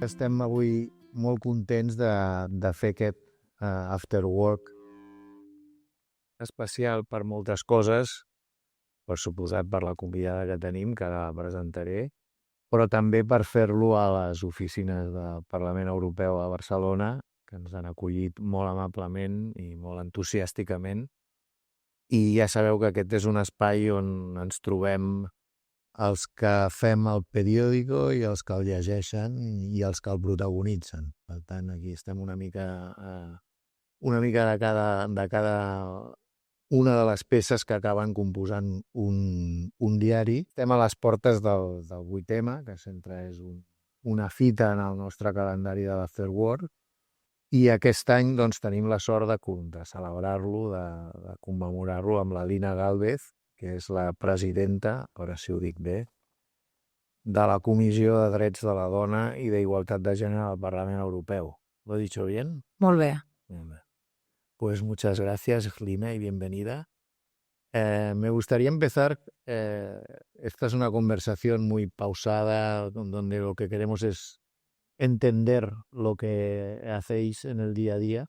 estem avui molt contents de fer aquest after work especial per moltes coses, per suposat per la convidada que tenim, que ara la presentaré, però també per fer-lo a les oficines del Parlament Europeu a Barcelona, que ens han acollit molt amablement i molt entusiàsticament. I ja sabeu que aquest és un espai on ens trobem els que fem el periòdico i els que el llegeixen i els que el protagonitzen. Per tant, aquí estem una mica de cada una de les peces que acaben composant un diari. Estem a les portes del 8M, que sempre és una fita en el nostre calendari de l'After Work, i aquest any doncs, tenim la sort de celebrar-lo, de commemorar-lo amb la Lina Gálvez, que és la presidenta, ara si ho dic bé, de la Comissió de Drets de la Dona i d'Igualtat de Gènere del Parlament Europeu. ¿Lo he dicho bien? Molt bé. Bien. Pues muchas gracias, Lina, y bienvenida. Me gustaría empezar, esta es una conversación muy pausada, donde lo que queremos es entender lo que hacéis en el día a día.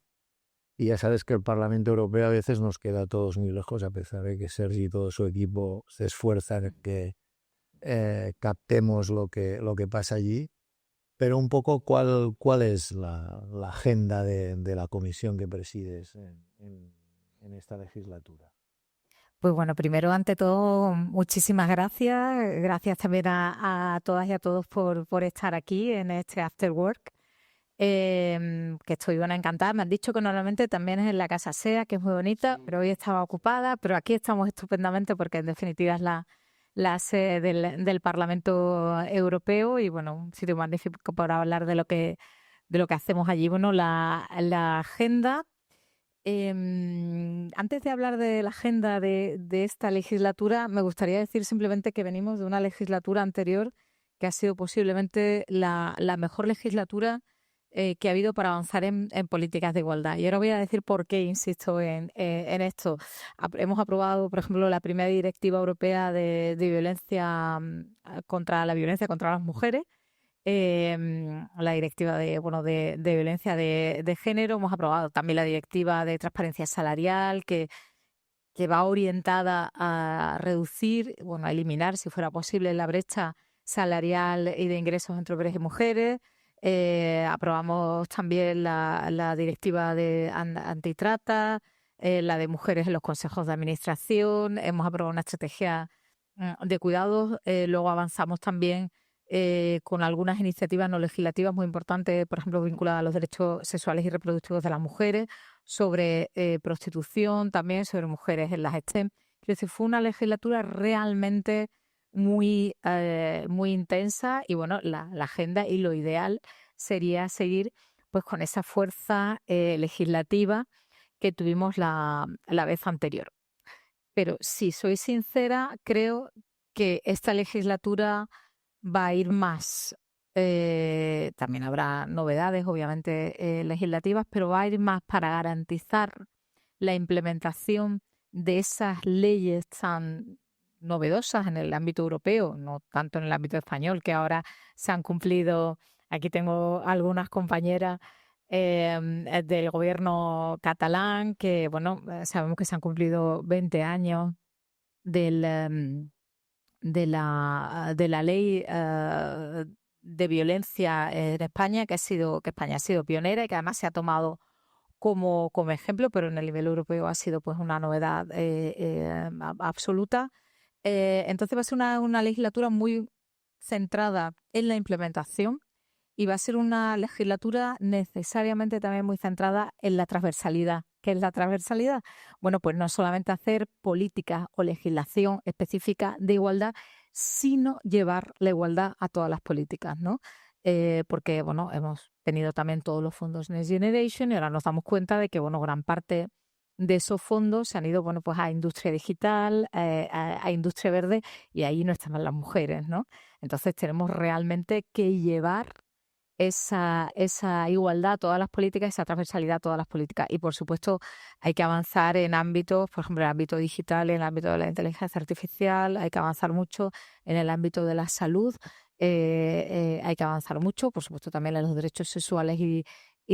Y ya sabes que el Parlamento Europeo a veces nos queda a todos muy lejos, a pesar de que Sergi y todo su equipo se esfuerzan en que captemos lo que pasa allí. Pero un poco, ¿cuál es la agenda de la comisión que presides en esta legislatura? Pues bueno, primero, ante todo, muchísimas gracias. Gracias también a todas y a todos por estar aquí en este After Work, que estoy encantada. Me han dicho que normalmente también es en la Casa SEA, que es muy bonita, pero hoy estaba ocupada. Pero aquí estamos estupendamente porque en definitiva es la sede del Parlamento Europeo y bueno, un sitio magnífico para hablar de lo que hacemos allí. Bueno, la agenda. Antes de hablar de la agenda de esta legislatura, me gustaría decir simplemente que venimos de una legislatura anterior que ha sido posiblemente la mejor legislatura que ha habido para avanzar en políticas de igualdad. Y ahora voy a decir por qué insisto en esto. Hemos aprobado, por ejemplo, la primera directiva europea de violencia contra la violencia contra las mujeres. La directiva de violencia de género. Hemos aprobado también la directiva de transparencia salarial que va orientada a reducir, a eliminar, si fuera posible, la brecha salarial y de ingresos entre hombres y mujeres. Aprobamos también la directiva de antitrata, la de mujeres en los consejos de administración. Hemos aprobado una estrategia de cuidados. Luego avanzamos también con algunas iniciativas no legislativas muy importantes, por ejemplo, vinculadas a los derechos sexuales y reproductivos de las mujeres, sobre prostitución, también sobre mujeres en las STEM. Quiero decir, fue una legislatura realmente muy intensa y bueno, la agenda y lo ideal sería seguir pues con esa fuerza legislativa que tuvimos la vez anterior. Pero si soy sincera, creo que esta legislatura va a ir más. También habrá novedades, obviamente, legislativas, pero va a ir más para garantizar la implementación de esas leyes tan novedosas en el ámbito europeo, no tanto en el ámbito español, que ahora se han cumplido. Aquí tengo algunas compañeras del gobierno catalán que, bueno, sabemos que se han cumplido 20 años de la ley de violencia en España, que España ha sido pionera y que además se ha tomado como ejemplo, pero en el nivel europeo ha sido pues una novedad absoluta. Entonces va a ser una legislatura muy centrada en la implementación y va a ser una legislatura necesariamente también muy centrada en la transversalidad. ¿Qué es la transversalidad? Bueno, pues no solamente hacer políticas o legislación específica de igualdad, sino llevar la igualdad a todas las políticas, ¿no? Porque, bueno, hemos tenido también todos los fondos Next Generation y ahora nos damos cuenta de que, bueno, gran parte de esos fondos se han ido, bueno, pues a industria digital, a industria verde, y ahí no están las mujeres, ¿no? Entonces tenemos realmente que llevar esa igualdad a todas las políticas, esa transversalidad a todas las políticas. Y, por supuesto, hay que avanzar en ámbitos, por ejemplo, en el ámbito digital, en el ámbito de la inteligencia artificial, hay que avanzar mucho en el ámbito de la salud hay que avanzar mucho, por supuesto también en los derechos sexuales y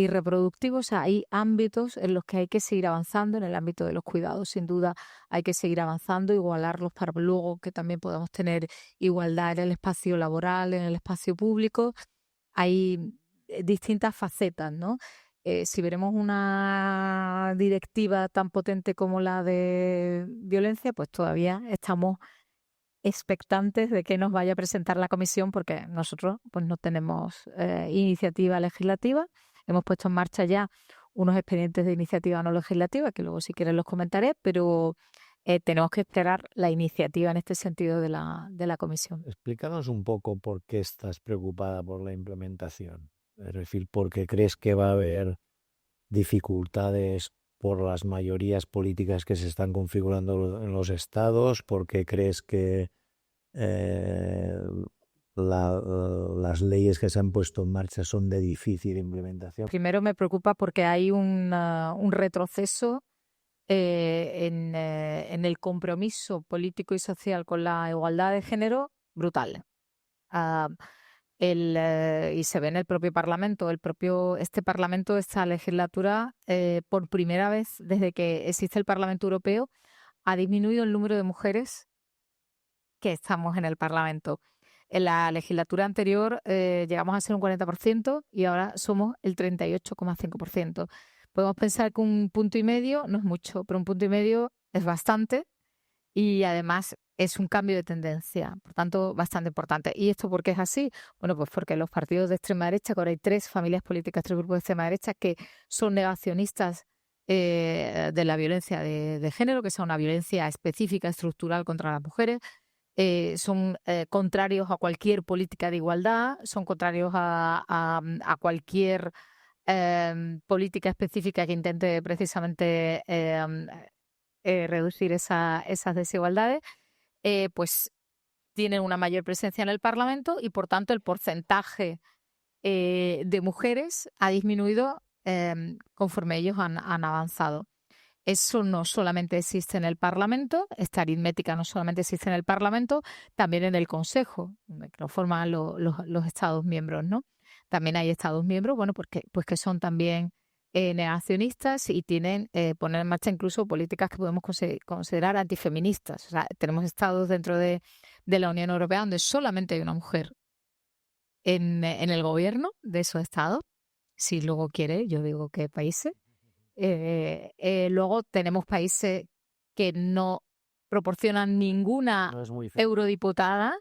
reproductivos. O sea, hay ámbitos en los que hay que seguir avanzando. En el ámbito de los cuidados, sin duda, hay que seguir avanzando, igualarlos para luego que también podamos tener igualdad en el espacio laboral, en el espacio público. Hay distintas facetas, ¿no? Si veremos una directiva tan potente como la de violencia, pues todavía estamos expectantes de que nos vaya a presentar la comisión, porque nosotros pues no tenemos iniciativa legislativa. Hemos puesto en marcha ya unos expedientes de iniciativa no legislativa, que luego si quieres los comentaré, pero tenemos que esperar la iniciativa en este sentido de la comisión. Explícanos un poco por qué estás preocupada por la implementación. Es decir, ¿por qué crees que va a haber dificultades por las mayorías políticas que se están configurando en los estados? ¿Por qué crees que las leyes que se han puesto en marcha son de difícil implementación? Primero me preocupa porque hay un retroceso en el compromiso político y social con la igualdad de género brutal. Ah, y se ve en el propio Parlamento. Este Parlamento, esta legislatura, por primera vez desde que existe el Parlamento Europeo, ha disminuido el número de mujeres que estamos en el Parlamento. En la legislatura anterior llegamos a ser un 40% y ahora somos el 38,5%. Podemos pensar que 1,5 puntos no es mucho, pero 1,5 puntos es bastante y además es un cambio de tendencia, por tanto, bastante importante. ¿Y esto por qué es así? Bueno, pues porque los partidos de extrema derecha, que ahora hay 3 familias políticas, 3 grupos de extrema derecha que son negacionistas de la violencia de género, que sea una violencia específica, estructural contra las mujeres, son contrarios a cualquier política de igualdad, son contrarios a cualquier política específica que intente precisamente reducir esas desigualdades, pues tienen una mayor presencia en el Parlamento y, por tanto, el porcentaje de mujeres ha disminuido conforme ellos han avanzado. Eso no solamente existe en el Parlamento, esta aritmética no solamente existe en el Parlamento, también en el Consejo, que lo forman los Estados miembros, ¿no? También hay Estados miembros, bueno, pues que son también negacionistas y ponen en marcha incluso políticas que podemos considerar antifeministas. O sea, tenemos estados dentro de la Unión Europea donde solamente hay una mujer en el gobierno de esos estados. Si luego quiere, yo digo qué países. Luego tenemos países que no proporcionan ninguna No es muy eurodiputada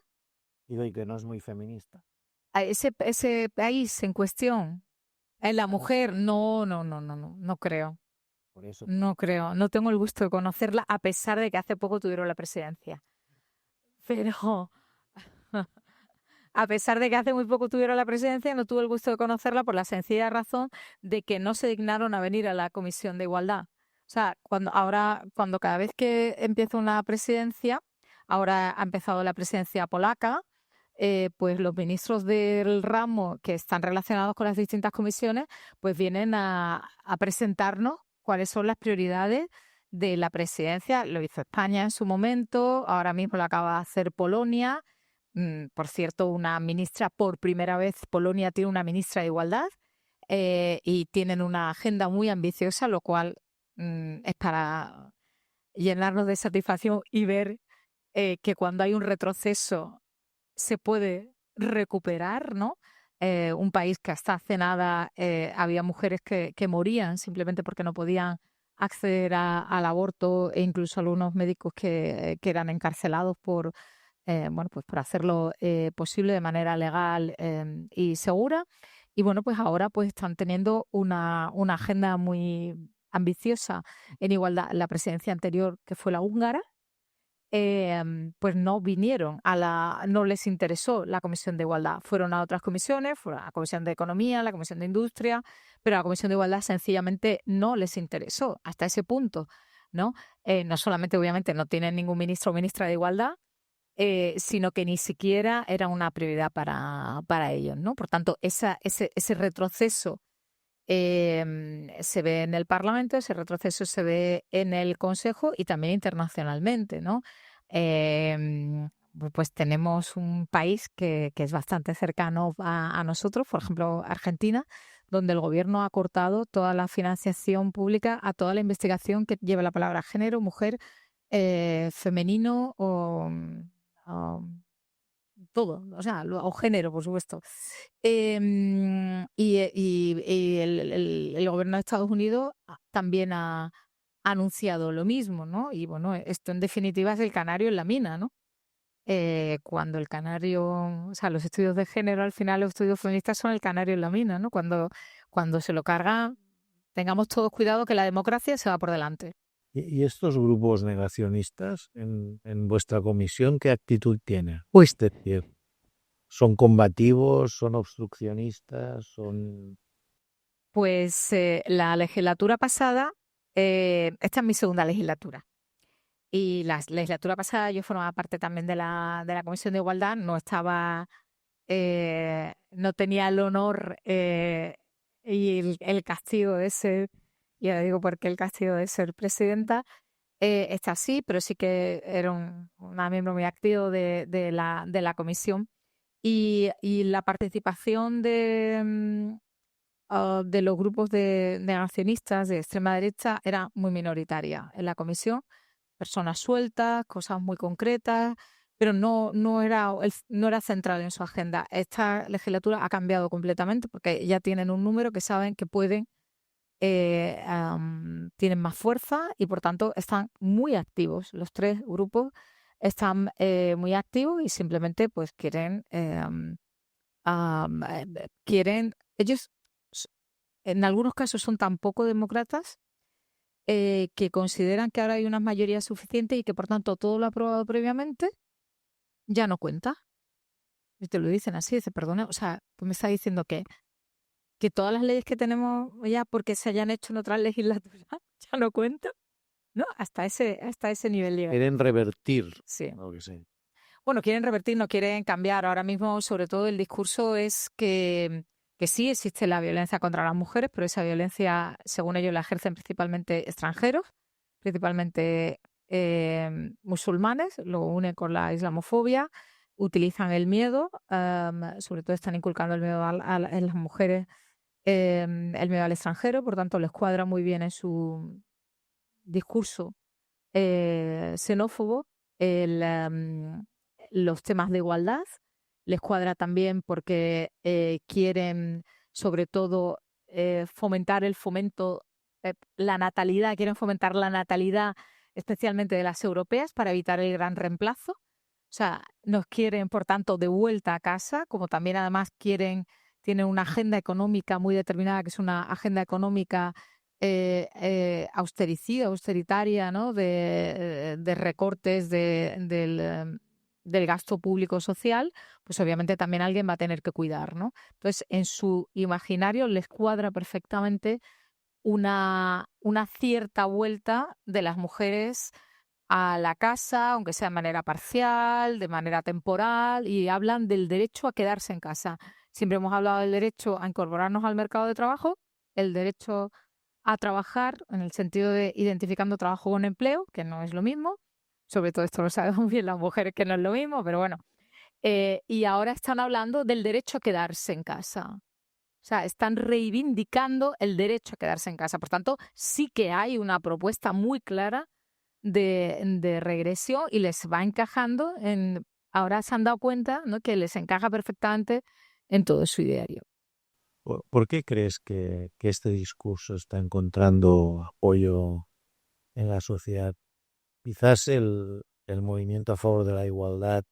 y que no es muy feminista. a ese país en cuestión. La mujer, no creo. Por eso. No creo. No tengo el gusto de conocerla, a pesar de que hace poco tuvieron la presidencia. Pero a pesar de que hace muy poco tuvieron la presidencia, no tuve el gusto de conocerla por la sencilla razón de que no se dignaron a venir a la Comisión de Igualdad. O sea, cuando cada vez que empieza una presidencia, ahora ha empezado la presidencia polaca, pues los ministros del ramo que están relacionados con las distintas comisiones, pues vienen a presentarnos cuáles son las prioridades de la presidencia. Lo hizo España en su momento, ahora mismo lo acaba de hacer Polonia. Por cierto, una ministra, por primera vez Polonia tiene una ministra de Igualdad y tienen una agenda muy ambiciosa, lo cual es para llenarnos de satisfacción y ver que cuando hay un retroceso se puede recuperar, ¿no? Un país que hasta hace nada había mujeres que morían simplemente porque no podían acceder al aborto, e incluso algunos médicos que eran encarcelados por hacerlo posible de manera legal y segura. Y bueno, pues ahora pues están teniendo una agenda muy ambiciosa en igualdad. La presidencia anterior, que fue la húngara, pues no vinieron no les interesó la Comisión de Igualdad. Fueron a otras comisiones, fueron a la Comisión de Economía, la Comisión de Industria, pero a la Comisión de Igualdad sencillamente no les interesó hasta ese punto, ¿no? No solamente, obviamente, no tienen ningún ministro o ministra de Igualdad, sino que ni siquiera era una prioridad para ellos, ¿no? Por tanto, ese retroceso se ve en el Parlamento, ese retroceso se ve en el Consejo y también internacionalmente, ¿no? pues tenemos un país que es bastante cercano a nosotros, por ejemplo, Argentina, donde el gobierno ha cortado toda la financiación pública a toda la investigación que lleve la palabra género, mujer, femenino o todo, o sea, o género, por supuesto. Y el gobierno de Estados Unidos también ha anunciado lo mismo, ¿no? Y bueno, esto en definitiva es el canario en la mina, ¿no? Cuando el canario, o sea, los estudios de género, al final los estudios feministas son el canario en la mina, ¿no? Cuando se lo cargan, tengamos todos cuidado que la democracia se va por delante. ¿Y estos grupos negacionistas en vuestra comisión qué actitud tienen? Es decir, ¿son combativos, son obstruccionistas, son...? Pues la legislatura pasada, esta es mi segunda legislatura. Y la legislatura pasada yo formaba parte también de la Comisión de Igualdad, no tenía el honor y el castigo de ser, y ahora digo porque el castigo de ser presidenta, esta sí, pero sí que era una miembro muy activo de la comisión. Y la participación de los grupos de negacionistas de extrema derecha era muy minoritaria en la comisión. Personas sueltas, cosas muy concretas, pero no era central en su agenda. Esta legislatura ha cambiado completamente porque ya tienen un número que saben que pueden, tienen más fuerza y por tanto están muy activos. Los tres grupos están muy activos y simplemente pues ellos en algunos casos son tan poco demócratas que consideran que ahora hay una mayoría suficiente y que por tanto todo lo aprobado previamente ya no cuenta. Y te lo dicen así, dice, perdona, o sea, tú me estás diciendo que todas las leyes que tenemos ya porque se hayan hecho en otras legislaturas ya no cuentan, ¿no? Hasta ese nivel llega. Quieren revertir Sí. lo que sé. Bueno, quieren revertir, no quieren cambiar. Ahora mismo, sobre todo, el discurso es que sí existe la violencia contra las mujeres, pero esa violencia, según ellos, la ejercen principalmente extranjeros, principalmente musulmanes, lo unen con la islamofobia, utilizan el miedo, sobre todo están inculcando el miedo en las mujeres, el miedo al extranjero, por tanto, les cuadra muy bien en su discurso xenófobo los temas de igualdad. Les cuadra también porque quieren, sobre todo, fomentar la natalidad, quieren fomentar la natalidad, especialmente de las europeas, para evitar el gran reemplazo. O sea, nos quieren, por tanto, de vuelta a casa, como también además tienen una agenda económica muy determinada, que es una agenda económica austeritaria, ¿no? De recortes del gasto público social, pues obviamente también alguien va a tener que cuidar, ¿no? Entonces, en su imaginario les cuadra perfectamente una cierta vuelta de las mujeres a la casa, aunque sea de manera parcial, de manera temporal, y hablan del derecho a quedarse en casa. Siempre hemos hablado del derecho a incorporarnos al mercado de trabajo, el derecho a trabajar en el sentido de identificando trabajo con empleo, que no es lo mismo. Sobre todo esto lo sabemos bien las mujeres, que no es lo mismo, pero bueno. Y ahora están hablando del derecho a quedarse en casa. O sea, están reivindicando el derecho a quedarse en casa. Por tanto, sí que hay una propuesta muy clara de regresión y les va encajando ahora se han dado cuenta, ¿no?, que les encaja perfectamente en todo su ideario. ¿Por qué crees que este discurso está encontrando apoyo en la sociedad? Quizás el movimiento a favor de la igualdad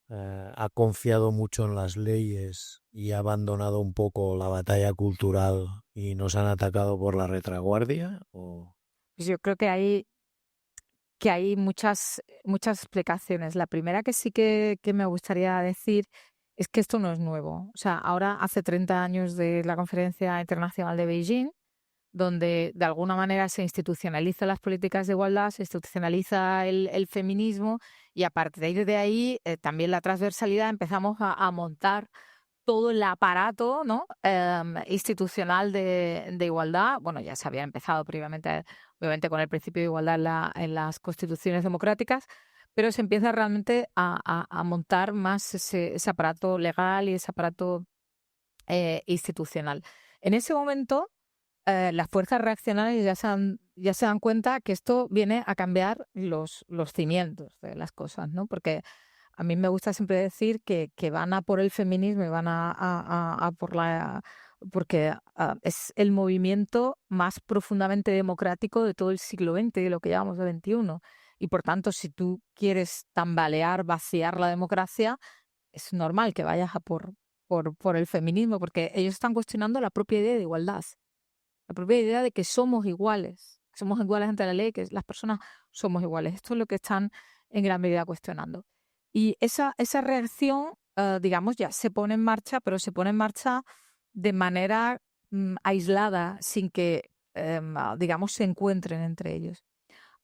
ha confiado mucho en las leyes y ha abandonado un poco la batalla cultural y nos han atacado por la retaguardia. Pues yo creo que hay muchas explicaciones. La primera que sí que me gustaría decir es que esto no es nuevo. O sea, ahora hace 30 años de la Conferencia Internacional de Beijing, donde de alguna manera se institucionalizan las políticas de igualdad, se institucionaliza el feminismo y a partir de ahí también la transversalidad, empezamos a montar todo el aparato, ¿no?, institucional de igualdad. Bueno, ya se había empezado previamente, obviamente, con el principio de igualdad en las constituciones democráticas, pero se empieza realmente a montar más ese aparato legal y ese aparato institucional. En ese momento, las fuerzas reaccionarias ya se dan cuenta que esto viene a cambiar los cimientos de las cosas, ¿no? Porque a mí me gusta siempre decir que van a por el feminismo y van a por porque es el movimiento más profundamente democrático de todo el siglo XX y de lo que llamamos el XXI. Y por tanto, si tú quieres tambalear, vaciar la democracia, es normal que vayas a por el feminismo, porque ellos están cuestionando la propia idea de igualdad, la propia idea de que somos iguales ante la ley, que las personas somos iguales. Esto es lo que están en gran medida cuestionando. Y esa reacción, digamos, ya se pone en marcha, pero se pone en marcha de manera aislada, sin que, digamos, se encuentren entre ellos.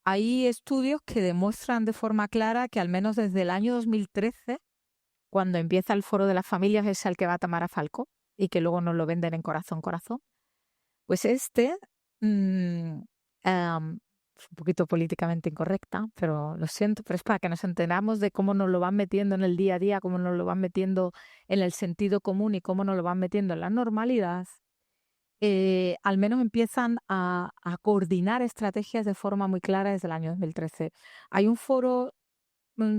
Hay estudios que demuestran de forma clara que al menos desde el año 2013, cuando empieza el Foro de las Familias, es el que va a Tamara Falcó y que luego nos lo venden en Corazón, pues es un poquito políticamente incorrecta, pero lo siento, pero es para que nos enteramos de cómo nos lo van metiendo en el día a día, cómo nos lo van metiendo en el sentido común y cómo nos lo van metiendo en la normalidad. Al menos empiezan a coordinar estrategias de forma muy clara desde el año 2013. Hay un foro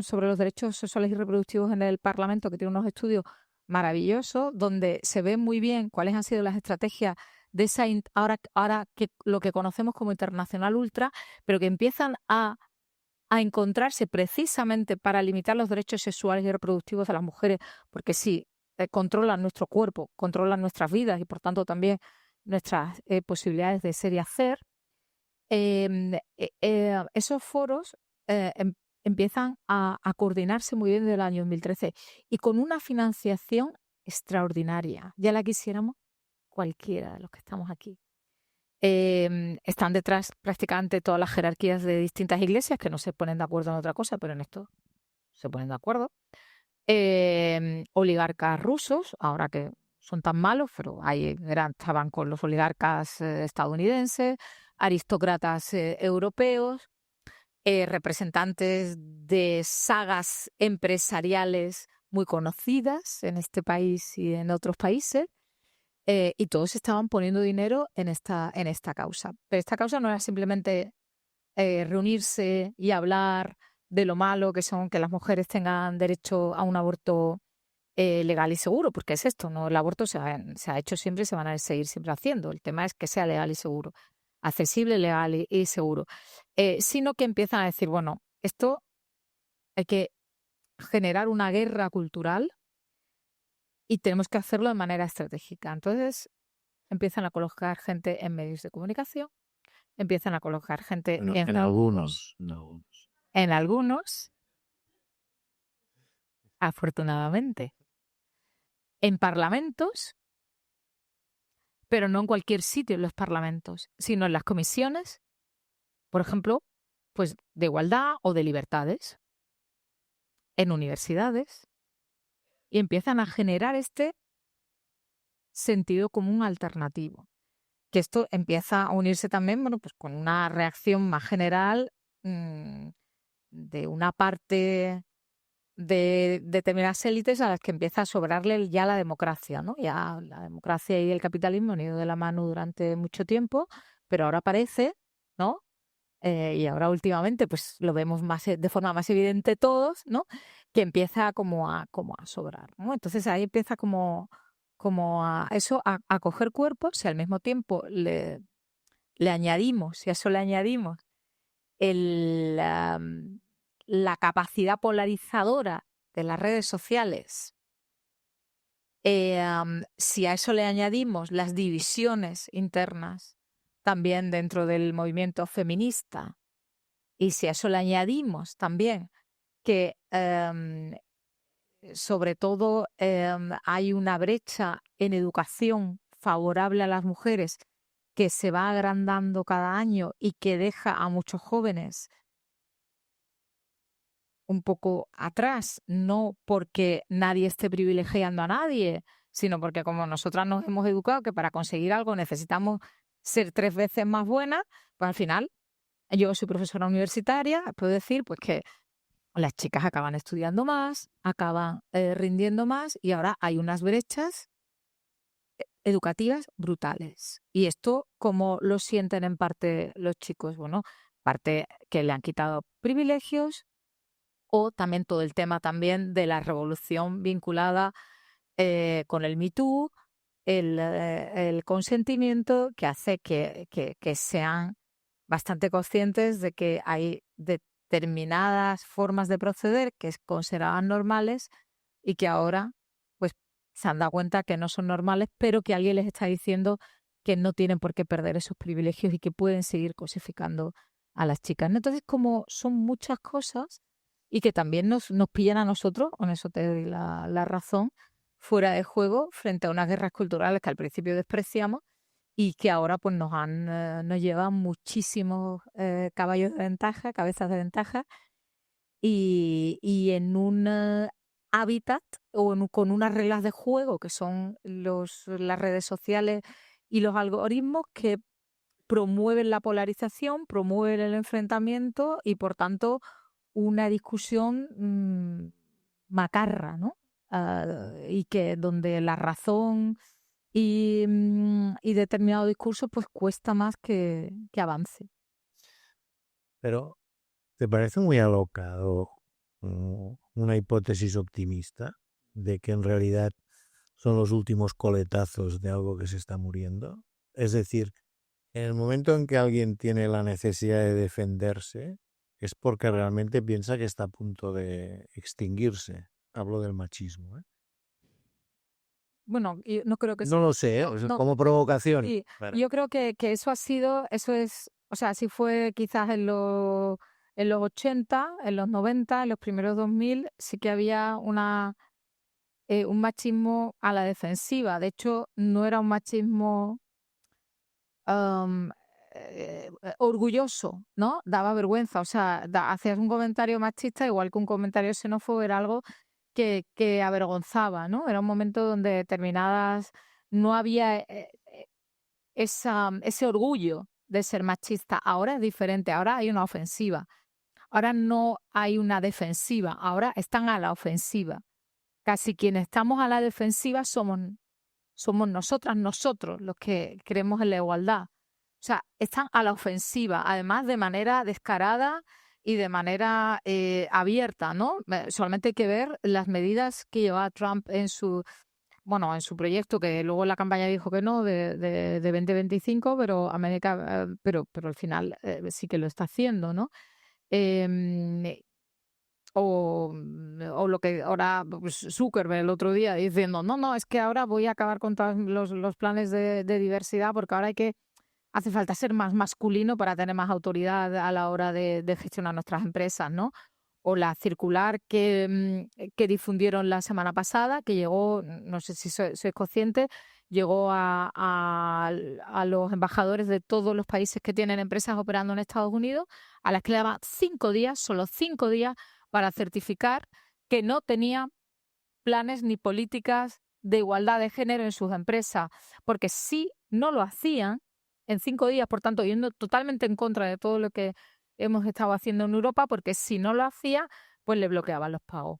sobre los derechos sexuales y reproductivos en el Parlamento que tiene unos estudios maravillosos donde se ve muy bien cuáles han sido las estrategias de esa ahora que lo que conocemos como Internacional Ultra, pero que empiezan a encontrarse precisamente para limitar los derechos sexuales y reproductivos de las mujeres, porque sí, controlan nuestro cuerpo, controlan nuestras vidas y por tanto también nuestras posibilidades de ser y hacer. Esos foros empiezan a coordinarse muy bien desde el año 2013 y con una financiación extraordinaria. Ya la quisiéramos cualquiera de los que estamos aquí. Están detrás prácticamente todas las jerarquías de distintas iglesias que no se ponen de acuerdo en otra cosa, pero en esto se ponen de acuerdo. Oligarcas rusos, ahora que son tan malos, pero ahí estaban con los oligarcas estadounidenses, aristócratas europeos, representantes de sagas empresariales muy conocidas en este país y en otros países, y todos estaban poniendo dinero en esta causa. Pero esta causa no era simplemente reunirse y hablar de lo malo que son que las mujeres tengan derecho a un aborto legal y seguro, porque es esto, ¿no? El aborto se ha hecho siempre y se van a seguir siempre haciendo. El tema es que sea legal y seguro, accesible, legal y seguro. Sino que empiezan a decir, bueno, esto hay que generar una guerra cultural y tenemos que hacerlo de manera estratégica. Entonces empiezan a colocar gente en medios de comunicación, empiezan a colocar gente En algunos. en algunos, afortunadamente, en parlamentos, pero no en cualquier sitio en los parlamentos, sino en las comisiones, por ejemplo, pues de igualdad o de libertades, en universidades, y empiezan a generar este sentido común alternativo. Que esto empieza a unirse también, bueno, pues con una reacción más general de una parte de determinadas élites a las que empieza a sobrarle ya la democracia, ¿no? Ya la democracia y el capitalismo han ido de la mano durante mucho tiempo, pero ahora parece, ¿no? Y ahora últimamente, pues lo vemos más de forma más evidente todos, ¿no? Que empieza como a sobrar, ¿no? Entonces ahí empieza como a eso, a coger cuerpos, y al mismo tiempo le añadimos, si a eso le añadimos la capacidad polarizadora de las redes sociales, si a eso le añadimos las divisiones internas también dentro del movimiento feminista, y si a eso le añadimos también que sobre todo hay una brecha en educación favorable a las mujeres que se va agrandando cada año y que deja a muchos jóvenes un poco atrás, no porque nadie esté privilegiando a nadie, sino porque como nosotras nos hemos educado que para conseguir algo necesitamos ser 3 veces más buenas, pues al final yo soy profesora universitaria, puedo decir pues que las chicas acaban estudiando más, acaban rindiendo más y ahora hay unas brechas educativas brutales. ¿Y esto cómo lo sienten en parte los chicos? Bueno, parte que le han quitado privilegios o también todo el tema también de la revolución vinculada con el Me Too, el consentimiento que hace que sean bastante conscientes de que hay determinadas formas de proceder que consideraban normales y que ahora pues se han dado cuenta que no son normales, pero que alguien les está diciendo que no tienen por qué perder esos privilegios y que pueden seguir cosificando a las chicas, ¿no? Entonces, como son muchas cosas y que también nos pillan a nosotros, con eso te doy la razón, fuera de juego frente a unas guerras culturales que al principio despreciamos y que ahora pues nos llevan muchísimos caballos de ventaja, cabezas de ventaja y en un hábitat con unas reglas de juego que son las redes sociales y los algoritmos que promueven la polarización, promueven el enfrentamiento y por tanto una discusión macarra, ¿no? Y que donde la razón y determinado discurso pues cuesta más que avance. Pero, ¿te parece muy alocado una hipótesis optimista de que en realidad son los últimos coletazos de algo que se está muriendo? Es decir, en el momento en que alguien tiene la necesidad de defenderse, es porque realmente piensa que está a punto de extinguirse. Hablo del machismo, ¿eh? Bueno, yo no creo que No lo sé, ¿eh? no, O sea, no, como provocación. sí, Para- yo creo que eso es, o sea, sí fue quizás en los 80, en los 90, en los primeros 2000, sí que había un machismo a la defensiva. De hecho, no era un machismo am, orgulloso, ¿no? Daba vergüenza. O sea, hacías un comentario machista, igual que un comentario xenófobo, era algo que avergonzaba, ¿no? Era un momento donde determinadas, no había ese orgullo de ser machista. Ahora es diferente, ahora hay una ofensiva. Ahora no hay una defensiva, ahora están a la ofensiva. Casi quienes estamos a la defensiva somos nosotros los que creemos en la igualdad. O sea, están a la ofensiva, además de manera descarada y de manera abierta, ¿no? Solamente hay que ver las medidas que lleva Trump en su proyecto, que luego en la campaña dijo que no, de 2025, pero América, pero al final sí que lo está haciendo, ¿no? Em, o lo que ahora pues, Zuckerberg el otro día diciendo, no, es que ahora voy a acabar con todos los planes de diversidad porque ahora hace falta ser más masculino para tener más autoridad a la hora de gestionar nuestras empresas, ¿no? O la circular que difundieron la semana pasada, que llegó, no sé si sois consciente, llegó a los embajadores de todos los países que tienen empresas operando en Estados Unidos, a las que le daban 5 días, solo 5 días, para certificar que no tenía planes ni políticas de igualdad de género en sus empresas, porque si no lo hacían en 5 días, por tanto, yendo totalmente en contra de todo lo que hemos estado haciendo en Europa, porque si no lo hacía, pues le bloqueaban los pagos.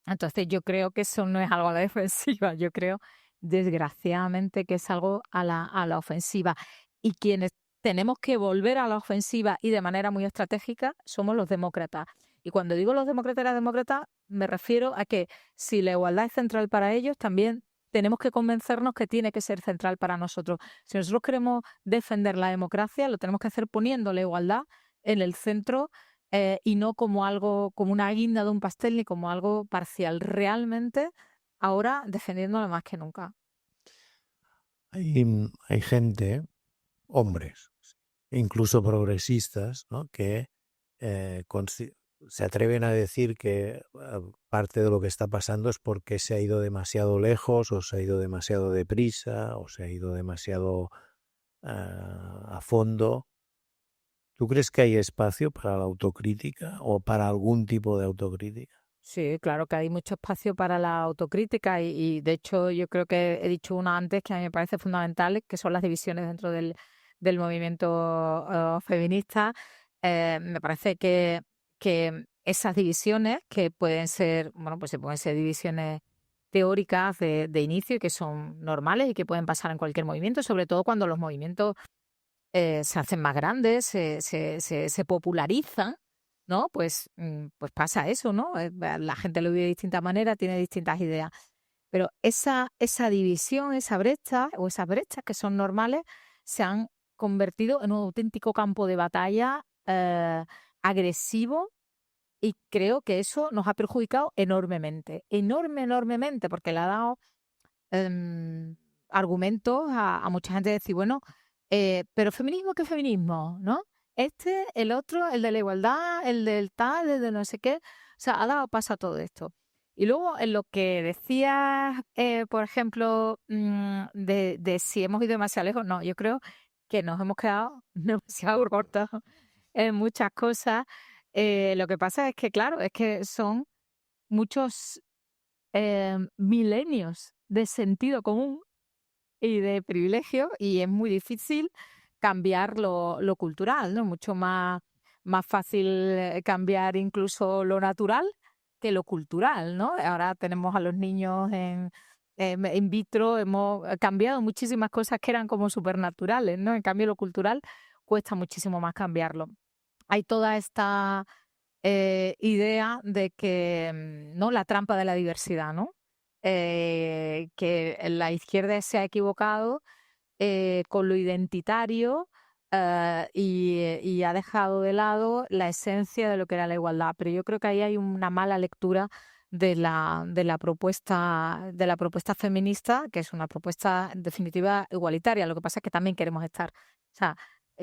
Entonces yo creo que eso no es algo a la defensiva, yo creo desgraciadamente que es algo a la ofensiva. Y quienes tenemos que volver a la ofensiva y de manera muy estratégica somos los demócratas. Y cuando digo los demócratas y las demócratas, me refiero a que si la igualdad es central para ellos, también tenemos que convencernos que tiene que ser central para nosotros. Si nosotros queremos defender la democracia, lo tenemos que hacer poniendo la igualdad en el centro y no como algo, como una guinda de un pastel ni como algo parcial. Realmente, ahora defendiéndolo más que nunca. hay gente, hombres, incluso progresistas, ¿no? Que se atreven a decir que parte de lo que está pasando es porque se ha ido demasiado lejos o se ha ido demasiado deprisa o se ha ido demasiado a fondo. ¿Tú crees que hay espacio para la autocrítica o para algún tipo de autocrítica? Sí, claro que hay mucho espacio para la autocrítica y de hecho yo creo que he dicho una antes que a mí me parece fundamental, que son las divisiones dentro del movimiento feminista. Me parece que esas divisiones que pueden ser, bueno, pues se pueden ser divisiones teóricas de inicio y que son normales y que pueden pasar en cualquier movimiento, sobre todo cuando los movimientos se hacen más grandes, se popularizan, ¿no? Pues pasa eso, ¿no? La gente lo vive de distintas maneras, tiene distintas ideas. Pero esa división, esa brecha o esas brechas que son normales, se han convertido en un auténtico campo de batalla agresivo, y creo que eso nos ha perjudicado enormemente, enormemente, porque le ha dado em, argumentos a mucha gente de decir, bueno, pero feminismo, ¿qué feminismo? ¿No? Este, el otro, el de la igualdad, el del tal, el de no sé qué. O sea, ha dado paso a todo esto. Y luego, en lo que decías, por ejemplo, de si hemos ido demasiado lejos, no, yo creo que nos hemos quedado demasiado cortos en muchas cosas. Lo que pasa es que, claro, es que son muchos milenios de sentido común y de privilegio, y es muy difícil cambiar lo cultural, ¿no? Mucho más fácil cambiar incluso lo natural que lo cultural, ¿no? Ahora tenemos a los niños in vitro, hemos cambiado muchísimas cosas que eran como supernaturales, ¿no? En cambio, lo cultural cuesta muchísimo más cambiarlo. Hay toda esta idea de que, ¿no? La trampa de la diversidad, ¿no? Que la izquierda se ha equivocado con lo identitario y ha dejado de lado la esencia de lo que era la igualdad. Pero yo creo que ahí hay una mala lectura de la propuesta feminista, que es una propuesta en definitiva igualitaria. Lo que pasa es que también queremos estar, o sea,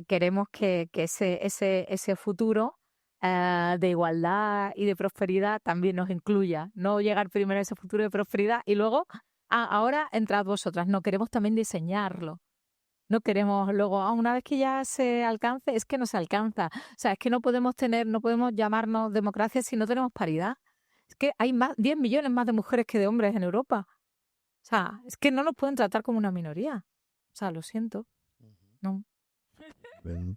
queremos que ese futuro de igualdad y de prosperidad también nos incluya. No llegar primero a ese futuro de prosperidad y luego, ahora entrad vosotras. No, queremos también diseñarlo. No queremos luego, una vez que ya se alcance, es que no se alcanza. O sea, es que no podemos llamarnos democracia si no tenemos paridad. Es que hay 10 millones más de mujeres que de hombres en Europa. O sea, es que no nos pueden tratar como una minoría. O sea, lo siento. No. Bueno,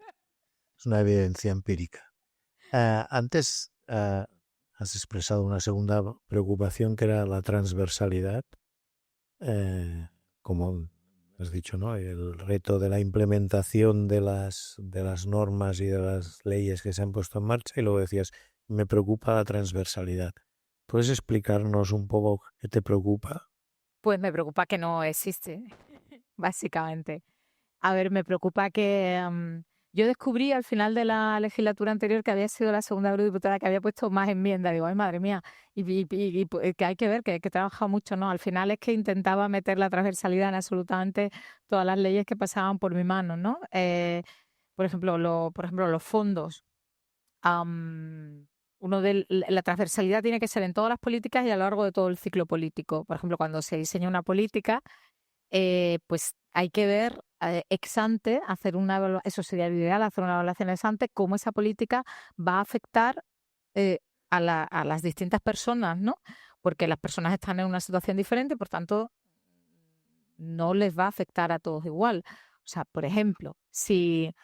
es una evidencia empírica. Antes has expresado una segunda preocupación que era la transversalidad, como has dicho, ¿no? El reto de la implementación de las normas y de las leyes que se han puesto en marcha, y luego decías, me preocupa la transversalidad. ¿Puedes explicarnos un poco qué te preocupa? Pues me preocupa que no existe, básicamente. A ver, me preocupa que yo descubrí al final de la legislatura anterior que había sido la segunda eurodiputada que había puesto más enmiendas. Digo, ay, madre mía, y que hay que ver que he trabajado mucho, ¿no? Al final es que intentaba meter la transversalidad en absolutamente todas las leyes que pasaban por mi mano, ¿no? Por ejemplo, los fondos. am, la transversalidad tiene que ser en todas las políticas y a lo largo de todo el ciclo político. Por ejemplo, cuando se diseña una política, pues hay que ver ex ante, hacer eso sería lo ideal, hacer una evaluación ex ante, cómo esa política va a afectar eh, a las distintas personas, ¿no? Porque las personas están en una situación diferente, por tanto, no les va a afectar a todos igual. O sea, por ejemplo, si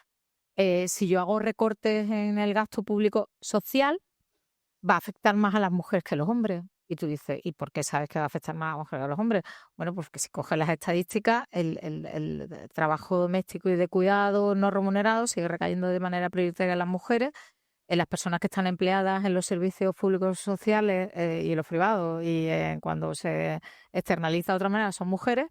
yo hago recortes en el gasto público social, va a afectar más a las mujeres que a los hombres. Y tú dices, ¿y por qué sabes que va a afectar más a las mujeres que a los hombres? Bueno, pues que si coges las estadísticas, el trabajo doméstico y de cuidado no remunerado sigue recayendo de manera prioritaria en las mujeres, en las personas que están empleadas en los servicios públicos sociales y en los privados, y cuando se externaliza de otra manera son mujeres.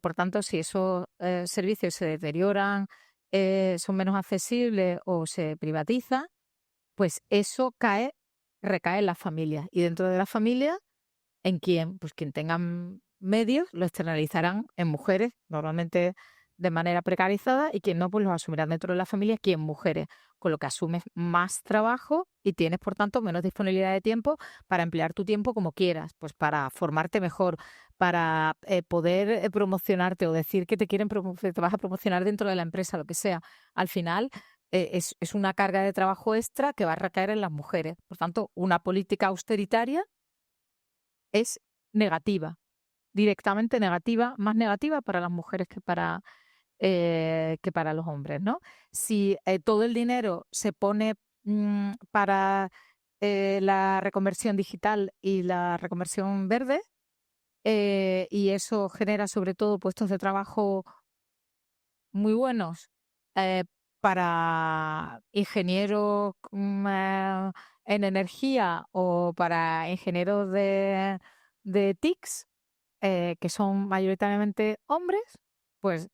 Por tanto, si esos servicios se deterioran, son menos accesibles o se privatizan, pues eso recae en las familias. Y dentro de las familias, ¿en quién? Pues quien tengan medios lo externalizarán en mujeres, normalmente de manera precarizada, y quien no, pues los asumirán dentro de la familia, quien mujeres, con lo que asumes más trabajo y tienes, por tanto, menos disponibilidad de tiempo para emplear tu tiempo como quieras, pues para formarte mejor, para poder promocionarte o decir que te vas a promocionar dentro de la empresa, lo que sea. Al final, es una carga de trabajo extra que va a recaer en las mujeres. Por tanto, una política austeritaria es negativa, directamente negativa, más negativa para las mujeres que para los hombres, ¿no? Si todo el dinero se pone para la reconversión digital y la reconversión verde, y eso genera sobre todo puestos de trabajo muy buenos eh, para ingenieros en energía o para ingenieros de TICs, que son mayoritariamente hombres, pues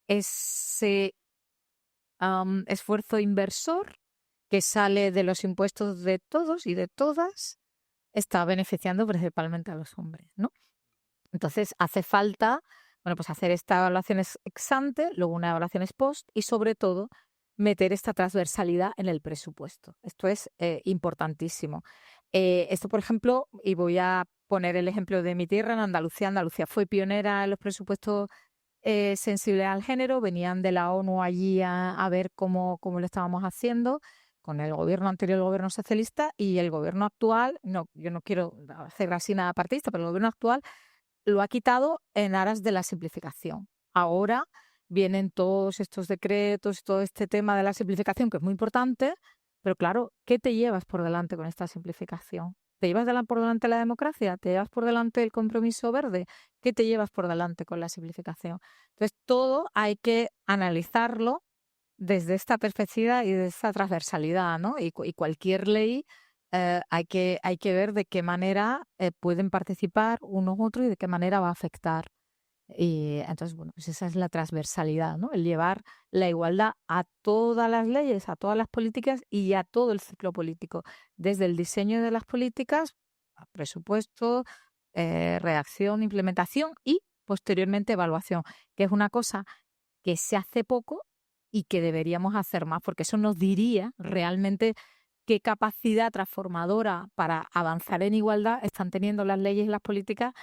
ese esfuerzo inversor que sale de los impuestos de todos y de todas está beneficiando principalmente a los hombres, ¿no? Entonces hace falta, bueno, pues hacer esta evaluación ex ante, luego una evaluación ex post y sobre todo meter esta transversalidad en el presupuesto. Esto es importantísimo. Esto, por ejemplo, y voy a poner el ejemplo de mi tierra, en Andalucía. Andalucía fue pionera en los presupuestos sensibles al género, venían de la ONU allí a ver cómo lo estábamos haciendo con el gobierno anterior, el gobierno socialista, y el gobierno actual, no, yo no quiero hacer así nada partidista, pero el gobierno actual lo ha quitado en aras de la simplificación. Ahora vienen todos estos decretos, todo este tema de la simplificación, que es muy importante, pero claro, ¿qué te llevas por delante con esta simplificación? ¿Te llevas por delante la democracia? ¿Te llevas por delante el compromiso verde? ¿Qué te llevas por delante con la simplificación? Entonces, todo hay que analizarlo desde esta perspectiva y de esta transversalidad, ¿no? Y cualquier ley hay que ver de qué manera pueden participar unos u otros y de qué manera va a afectar. Y entonces, bueno, pues esa es la transversalidad, ¿no? El llevar la igualdad a todas las leyes, a todas las políticas y a todo el ciclo político, desde el diseño de las políticas, a presupuesto, redacción, implementación y posteriormente evaluación, que es una cosa que se hace poco y que deberíamos hacer más, porque eso nos diría realmente qué capacidad transformadora para avanzar en igualdad están teniendo las leyes y las políticas,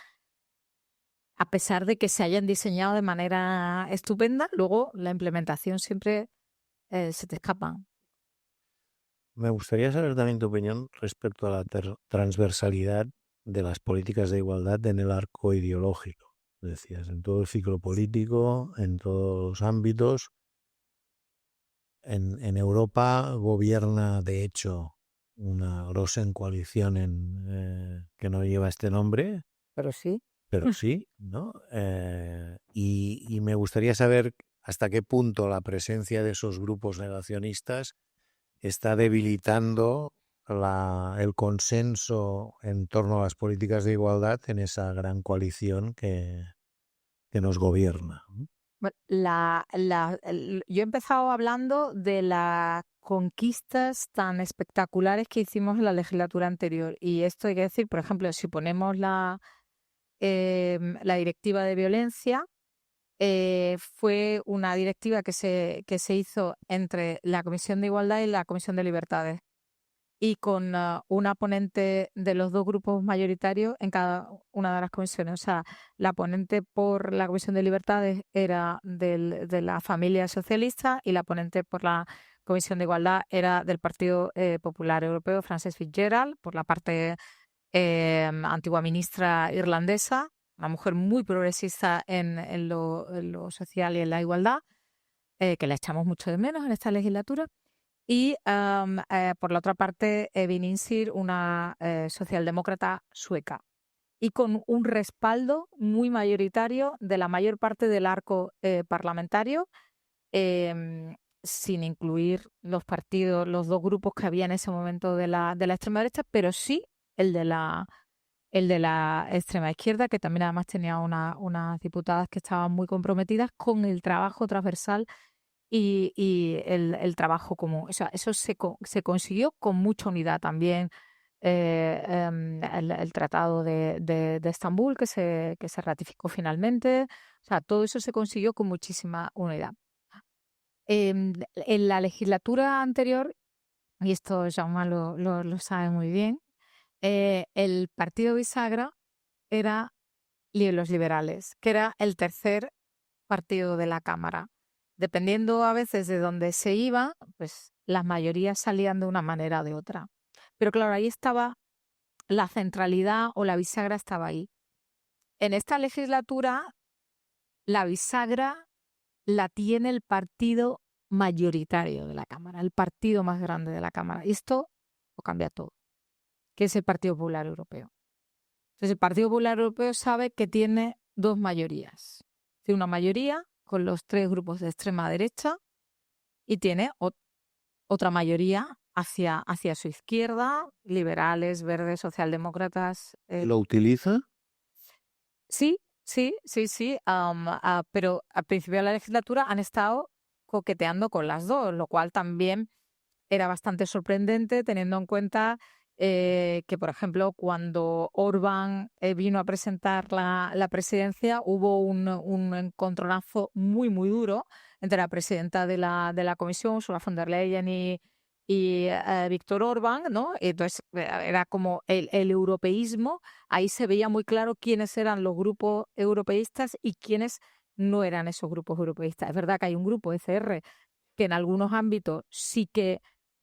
a pesar de que se hayan diseñado de manera estupenda, luego la implementación siempre se te escapan. Me gustaría saber también tu opinión respecto a la transversalidad de las políticas de igualdad en el arco ideológico. Decías, en todo el ciclo político, en todos los ámbitos. En Europa gobierna, de hecho, una Großen Coalición que no lleva este nombre, Pero sí. pero sí, ¿no? Y me gustaría saber hasta qué punto la presencia de esos grupos negacionistas está debilitando el consenso en torno a las políticas de igualdad en esa gran coalición que nos gobierna. Bueno, yo he empezado hablando de las conquistas tan espectaculares que hicimos en la legislatura anterior. Y esto hay que decir, por ejemplo, si ponemos la directiva de violencia, fue una directiva que se hizo entre la Comisión de Igualdad y la Comisión de Libertades, y con una ponente de los dos grupos mayoritarios en cada una de las comisiones. O sea, la ponente por la Comisión de Libertades era de la familia socialista y la ponente por la Comisión de Igualdad era del Partido Popular Europeo, Frances Fitzgerald, por la parte antigua ministra irlandesa, una mujer muy progresista en lo social y en la igualdad, que la echamos mucho de menos en esta legislatura. Y por la otra parte, Evin Insir, una socialdemócrata sueca, y con un respaldo muy mayoritario de la mayor parte del arco parlamentario, sin incluir los partidos, los dos grupos que había en ese momento de la extrema derecha, pero sí el de la extrema izquierda, que también además tenía unas diputadas que estaban muy comprometidas con el trabajo transversal y el trabajo común. O sea, eso se consiguió con mucha unidad también. El Tratado de Estambul que se ratificó finalmente. O sea, todo eso se consiguió con muchísima unidad. En la legislatura anterior, y esto Jaume lo sabe muy bien, el partido bisagra era los liberales, que era el tercer partido de la Cámara. Dependiendo a veces de dónde se iba, pues las mayorías salían de una manera o de otra. Pero claro, ahí estaba la centralidad, o la bisagra estaba ahí. En esta legislatura, la bisagra la tiene el partido mayoritario de la Cámara, el partido más grande de la Cámara. Y esto lo cambia todo. que es el Partido Popular Europeo. Entonces, el Partido Popular Europeo sabe que tiene dos mayorías. Tiene una mayoría con los 3 grupos de extrema derecha y tiene otra mayoría hacia su izquierda, liberales, verdes, socialdemócratas. ¿Lo utiliza? Sí, pero al principio de la legislatura han estado coqueteando con las dos, lo cual también era bastante sorprendente teniendo en cuenta que, por ejemplo, cuando Orbán vino a presentar la presidencia, hubo un encontronazo muy, muy duro entre la presidenta de la Comisión, Ursula von der Leyen, y Víctor Orbán, ¿no? Entonces era como el europeísmo, ahí se veía muy claro quiénes eran los grupos europeístas y quiénes no eran esos grupos europeístas. Es verdad que hay un grupo ECR que en algunos ámbitos sí que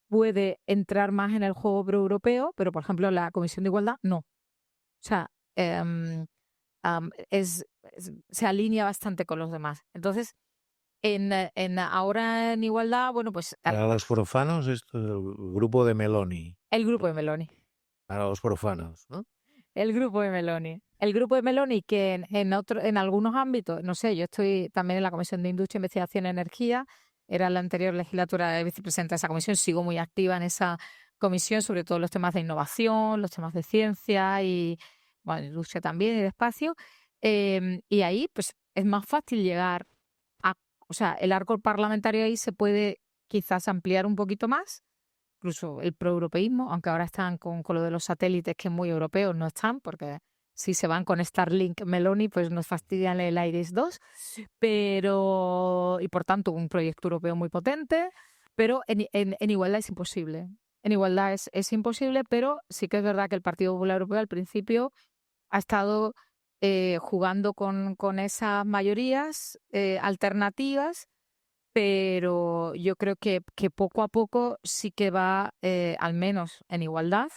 puede entrar más en el juego proeuropeo, pero por ejemplo la Comisión de Igualdad no. O sea, se alinea bastante con los demás. Entonces, ahora en Igualdad, bueno, pues Para los profanos, esto es el grupo de Meloni. el grupo de Meloni. Para los profanos, ¿no? El grupo de Meloni. El grupo de Meloni que en algunos ámbitos, no sé, yo estoy también en la Comisión de Industria, Investigación y Energía, era la anterior legislatura de vicepresidenta de esa comisión, sigo muy activa en esa comisión, sobre todo los temas de innovación, los temas de ciencia y, bueno, industria también y de espacio. Y ahí, pues, es más fácil llegar a, o sea, el arco parlamentario ahí se puede quizás ampliar un poquito más, incluso el proeuropeísmo, aunque ahora están con lo de los satélites, que es muy europeo, no están, porque si se van con Starlink Meloni, pues nos fastidian el Iris 2, pero, y por tanto, un proyecto europeo muy potente, pero en igualdad es imposible. En igualdad es imposible, pero sí que es verdad que el Partido Popular Europeo al principio ha estado jugando con esas mayorías alternativas, pero yo creo que poco a poco sí que va, al menos en igualdad,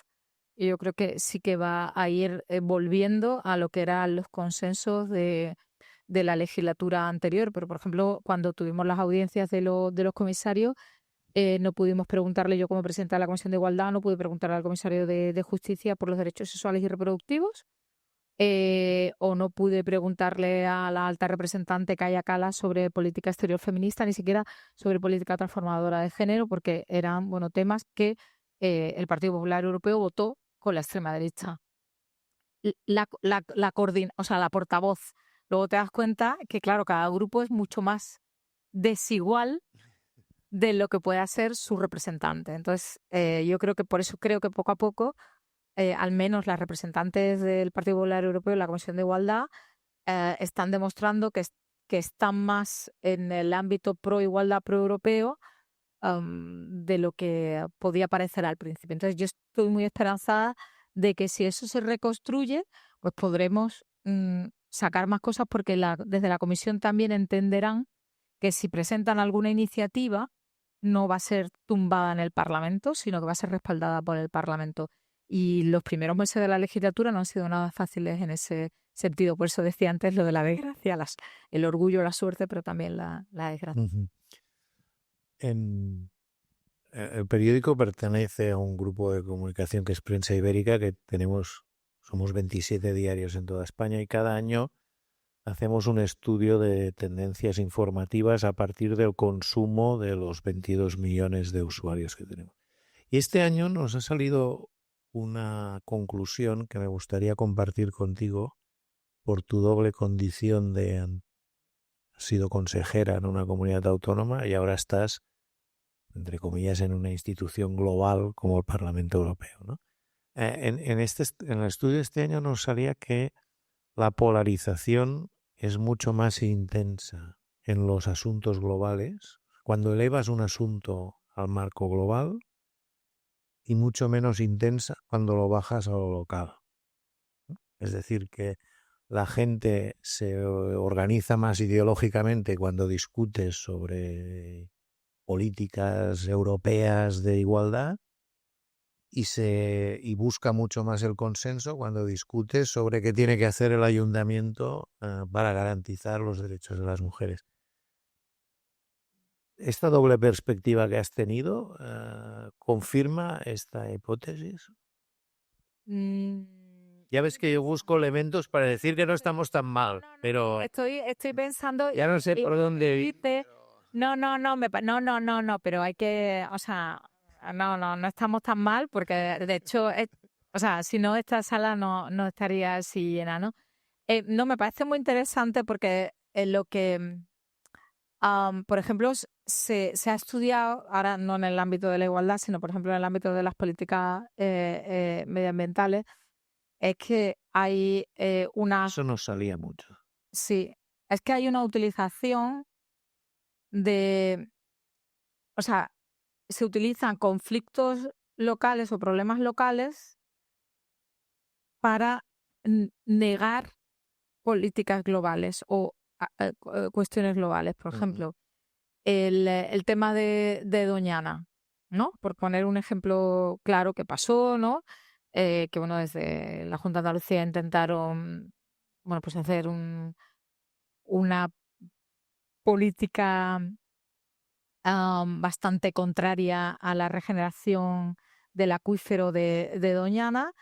y yo creo que sí que va a ir volviendo a lo que eran los consensos de la legislatura anterior. Pero, por ejemplo, cuando tuvimos las audiencias de los comisarios, no pudimos preguntarle, yo como presidenta de la Comisión de Igualdad, no pude preguntarle al comisario de Justicia por los derechos sexuales y reproductivos, o no pude preguntarle a la alta representante Kaia Kallas sobre política exterior feminista, ni siquiera sobre política transformadora de género, porque eran, bueno, temas que el Partido Popular Europeo votó con la extrema derecha. O sea, la portavoz. Luego te das cuenta que, claro, cada grupo es mucho más desigual de lo que pueda ser su representante. Entonces, yo creo que por eso creo que poco a poco al menos las representantes del Partido Popular Europeo en la Comisión de Igualdad están demostrando que están más en el ámbito pro-igualdad, pro-europeo, de lo que podía parecer al principio. Entonces yo estoy muy esperanzada de que si eso se reconstruye, pues podremos sacar más cosas, porque desde la Comisión también entenderán que si presentan alguna iniciativa no va a ser tumbada en el Parlamento, sino que va a ser respaldada por el Parlamento. Y los primeros meses de la legislatura no han sido nada fáciles en ese sentido. Por eso decía antes lo de la desgracia, el orgullo, la suerte, pero también la desgracia. El periódico pertenece a un grupo de comunicación que es Prensa Ibérica, que somos 27 diarios en toda España, y cada año hacemos un estudio de tendencias informativas a partir del consumo de los 22 millones de usuarios que tenemos. Y este año nos ha salido una conclusión que me gustaría compartir contigo por tu doble condición de has sido consejera en una comunidad autónoma y ahora estás, entre comillas, en una institución global como el Parlamento Europeo, ¿no? En el estudio de este año nos salía que la polarización es mucho más intensa en los asuntos globales, cuando elevas un asunto al marco global, y mucho menos intensa cuando lo bajas a lo local. Es decir, que la gente se organiza más ideológicamente cuando discutes sobre políticas europeas de igualdad, y busca mucho más el consenso cuando discute sobre qué tiene que hacer el ayuntamiento para garantizar los derechos de las mujeres. ¿Esta doble perspectiva que has tenido confirma esta hipótesis? Ya ves que yo busco elementos para decir que no estamos tan mal, pero Estoy pensando ya no sé por dónde ir. dice, no, pero hay que, o sea, no estamos tan mal porque de hecho, o sea, si no esta sala no estaría así llena, ¿no? No, me parece muy interesante porque lo que, por ejemplo, se ha estudiado, ahora no en el ámbito de la igualdad, sino por ejemplo en el ámbito de las políticas medioambientales, es que hay Eso nos salía mucho. sí, es que hay una utilización de, o sea, se utilizan conflictos locales o problemas locales para negar políticas globales o cuestiones globales. Por ejemplo, el tema de Doñana, ¿no? Por poner un ejemplo claro que pasó, ¿no? Que bueno, desde la Junta de Andalucía intentaron, bueno, pues hacer una política bastante contraria a la regeneración del acuífero de Doñana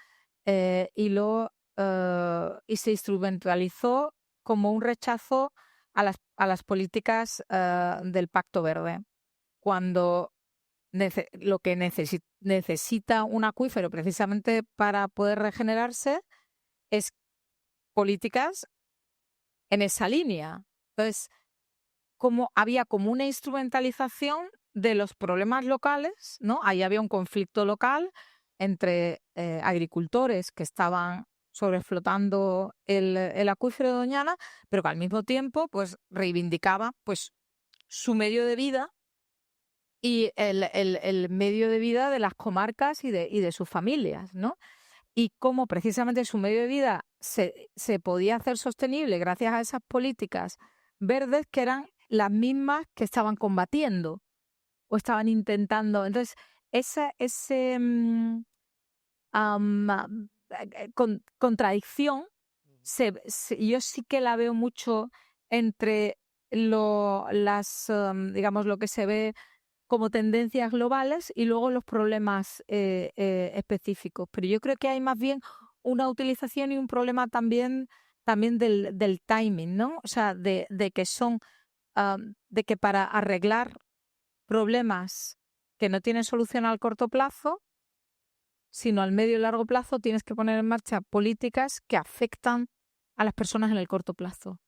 y se instrumentalizó como un rechazo a las políticas del Pacto Verde, cuando lo que necesita un acuífero precisamente para poder regenerarse es políticas en esa línea. Entonces, había como una instrumentalización de los problemas locales, ¿no? Ahí había un conflicto local entre agricultores que estaban sobreexplotando el acuífero de Doñana, pero que al mismo tiempo pues reivindicaba pues su medio de vida y el medio de vida de las comarcas y de sus familias, ¿no? Y cómo precisamente su medio de vida se podía hacer sostenible gracias a esas políticas verdes que eran las mismas que estaban combatiendo o estaban intentando. Entonces, ese contradicción yo sí que la veo mucho entre digamos, lo que se ve como tendencias globales y luego los problemas específicos. Pero yo creo que hay más bien una utilización y un problema también del timing, ¿no? O sea, de que de que para arreglar problemas que no tienen solución al corto plazo, sino al medio y largo plazo, tienes que poner en marcha políticas que afectan a las personas en el corto plazo.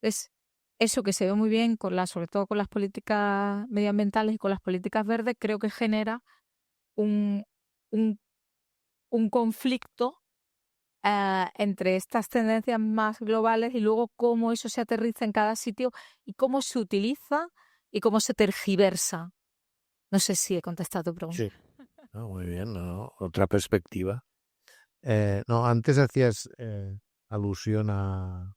Es eso que se ve muy bien sobre todo con las políticas medioambientales y con las políticas verdes, creo que genera un, un, un conflicto entre estas tendencias más globales y luego cómo eso se aterriza en cada sitio y cómo se utiliza y cómo se tergiversa. No sé si he contestado tu pregunta. Sí. No, muy bien, no, otra perspectiva. No, antes hacías alusión a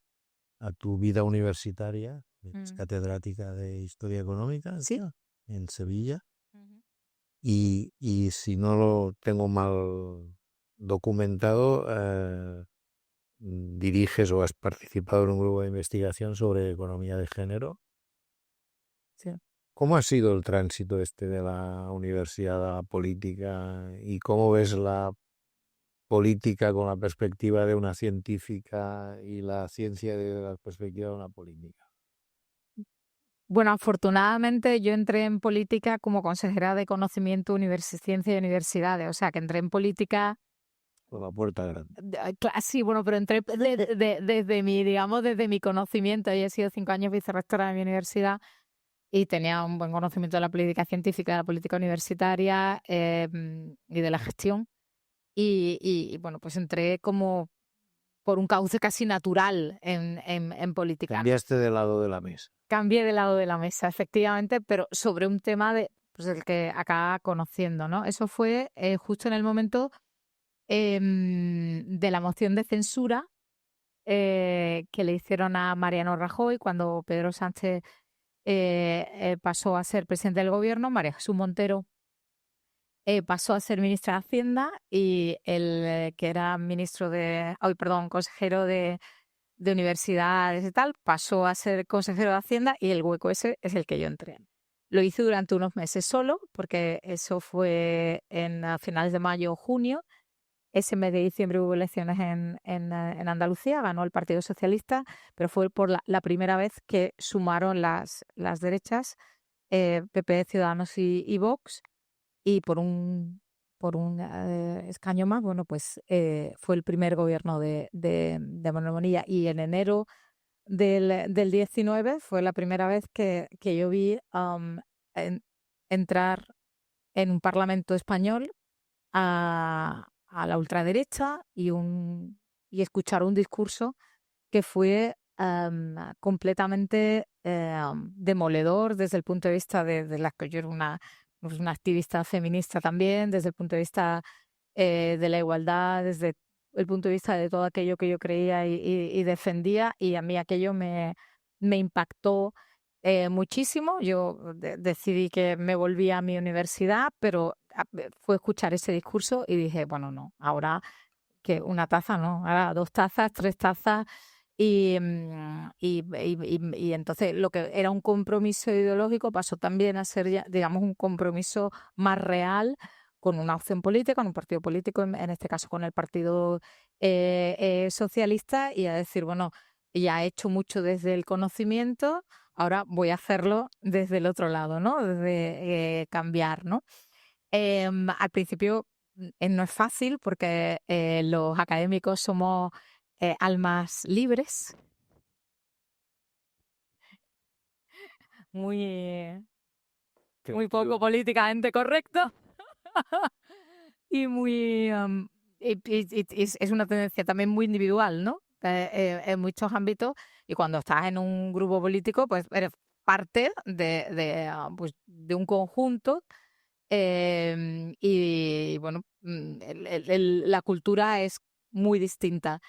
tu vida universitaria, eres catedrática de Historia Económica, Sí. en Sevilla, y si no lo tengo mal documentado, diriges o has participado en un grupo de investigación sobre economía de género. Sí. ¿Cómo ha sido el tránsito de la universidad a la política y cómo ves la política con la perspectiva de una científica y la ciencia desde la perspectiva de una política? Bueno, afortunadamente yo entré en política como consejera de conocimiento, ciencia y universidades, o sea que entré en política. Por la puerta grande. Sí, bueno, pero entré desde mi conocimiento. Yo he sido 5 años vicerrectora de mi universidad y tenía un buen conocimiento de la política científica, de la política universitaria y de la gestión. Y bueno, pues entré como por un cauce casi natural en política. Cambiaste de lado de la mesa. Cambié de lado de la mesa, efectivamente, pero sobre un tema pues el que acaba conociendo, ¿no? Eso fue justo en el momento de la moción de censura que le hicieron a Mariano Rajoy cuando Pedro Sánchez pasó a ser presidente del gobierno. María Jesús Montero pasó a ser ministra de Hacienda y el que era consejero de universidades y tal, pasó a ser consejero de Hacienda y el hueco ese es el que yo entré. Lo hice durante unos meses solo, porque eso fue a finales de mayo o junio, ese mes de diciembre hubo elecciones en Andalucía, ganó el Partido Socialista, pero fue por la primera vez que sumaron las derechas, PP, Ciudadanos y Vox, y por un escaño más, bueno, pues fue el primer gobierno de Manuel Bonilla. Y en enero del 19 fue la primera vez que yo vi en- entrar en un parlamento español a la ultraderecha y escuchar un discurso que fue completamente demoledor desde el punto de vista de la que yo era una activista feminista también, desde el punto de vista de la igualdad, desde el punto de vista de todo aquello que yo creía y defendía, y a mí aquello me impactó muchísimo. Yo decidí que me volvía a mi universidad, pero fue escuchar ese discurso y dije, bueno, no, ahora que una taza, no, ahora 2 tazas, 3 tazas. Y entonces lo que era un compromiso ideológico pasó también a ser, ya, digamos, un compromiso más real con una opción política, con un partido político, en este caso con el Partido Socialista, y a decir, bueno, ya he hecho mucho desde el conocimiento, ahora voy a hacerlo desde el otro lado, ¿no? Desde cambiar, ¿no? Al principio no es fácil porque los académicos somos almas libres, muy, muy poco políticamente correcto y muy es una tendencia también muy individual, ¿no? En muchos ámbitos, y cuando estás en un grupo político, pues eres parte pues, de un conjunto. Y bueno, la cultura es muy distinta.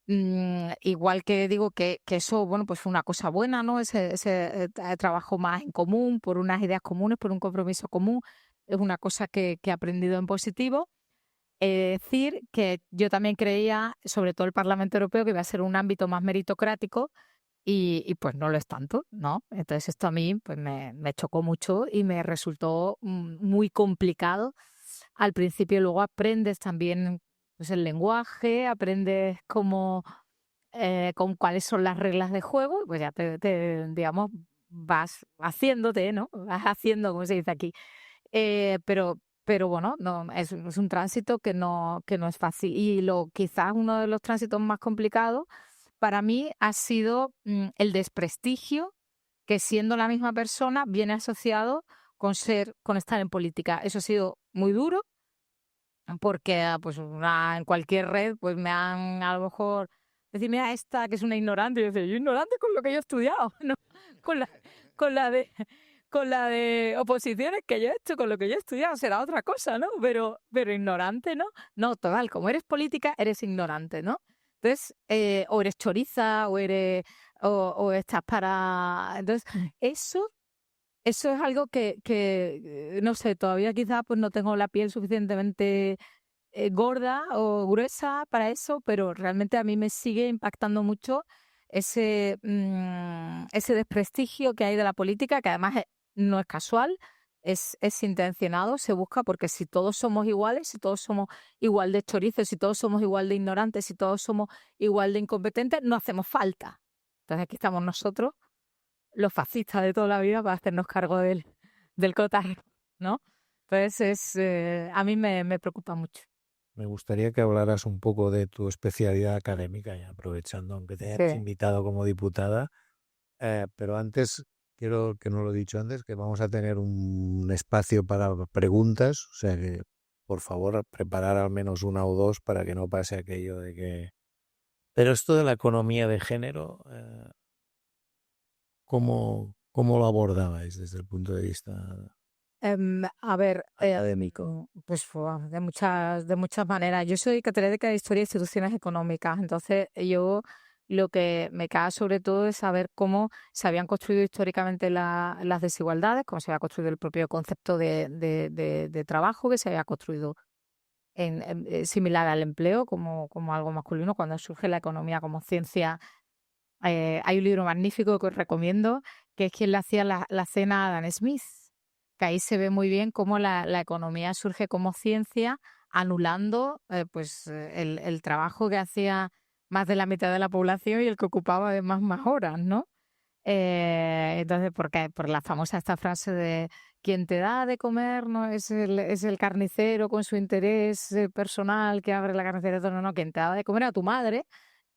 Igual que digo que eso, bueno, pues fue una cosa buena, ¿no? Ese trabajo más en común, por unas ideas comunes, por un compromiso común, es una cosa que he aprendido en positivo. Decir que yo también creía, sobre todo el Parlamento Europeo, que iba a ser un ámbito más meritocrático, y pues no lo es tanto, ¿no? Entonces esto a mí pues me chocó mucho y me resultó muy complicado. Al principio luego aprendes también pues, el lenguaje, aprendes cuáles son las reglas de juego, y pues ya digamos, vas haciéndote, ¿no? Vas haciendo, como se dice aquí. Pero bueno, no, es un tránsito que no es fácil. Y quizás uno de los tránsitos más complicados para mí ha sido el desprestigio que, siendo la misma persona, viene asociado con estar en política. Eso ha sido muy duro porque pues en cualquier red pues me han a lo mejor decir, mira, esta que es una ignorante. Y yo decía, yo ignorante con lo que yo he estudiado, ¿no? Con la, con la de con la de oposiciones que yo he hecho, con lo que yo he estudiado, será otra cosa, ¿no? Pero ignorante, ¿no? No, total, como eres política, eres ignorante, ¿no? Entonces, o eres choriza, o estás para. Entonces, eso es algo que no sé, todavía quizás pues no tengo la piel suficientemente gorda o gruesa para eso, pero realmente a mí me sigue impactando mucho ese desprestigio que hay de la política, que además no es casual, es intencionado, se busca, porque si todos somos iguales, si todos somos igual de chorizos, si todos somos igual de ignorantes, si todos somos igual de incompetentes, no hacemos falta. Entonces aquí estamos nosotros, los fascistas de toda la vida, para hacernos cargo del cotarro, ¿no? Entonces a mí me preocupa mucho. Me gustaría que hablaras un poco de tu especialidad académica, ya aprovechando, aunque te hayas Sí. invitado como diputada. Pero antes, quiero, que no lo he dicho antes, que vamos a tener un espacio para preguntas, o sea que, por favor, preparar al menos una o dos para que no pase aquello de que... Pero esto de la economía de género, ¿cómo lo abordabais desde el punto de vista A ver, académico? pues de muchas maneras. Yo soy catedrática de Historia e Instituciones Económicas, entonces yo lo que me cae sobre todo es saber cómo se habían construido históricamente las desigualdades, cómo se había construido el propio concepto de trabajo, que se había construido similar al empleo como algo masculino, cuando surge la economía como ciencia. Hay un libro magnífico que os recomiendo, que es Quien le hacía la cena a Adam Smith, que ahí se ve muy bien cómo la economía surge como ciencia anulando el trabajo que hacía más de la mitad de la población y el que ocupaba además más horas, ¿no? Entonces, por la famosa esta frase de quien te da de comer no es el carnicero con su interés personal que abre la carnicería, no, quien te da de comer a tu madre,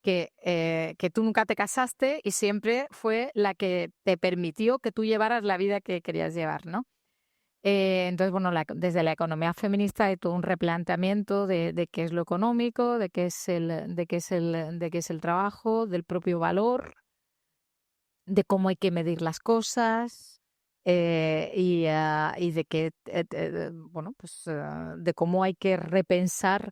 que tú nunca te casaste y siempre fue la que te permitió que tú llevaras la vida que querías llevar, ¿no? Entonces, bueno, desde la economía feminista hay todo un replanteamiento de qué es lo económico, de qué es el trabajo, del propio valor, de cómo hay que medir las cosas y de que, bueno, pues de cómo hay que repensar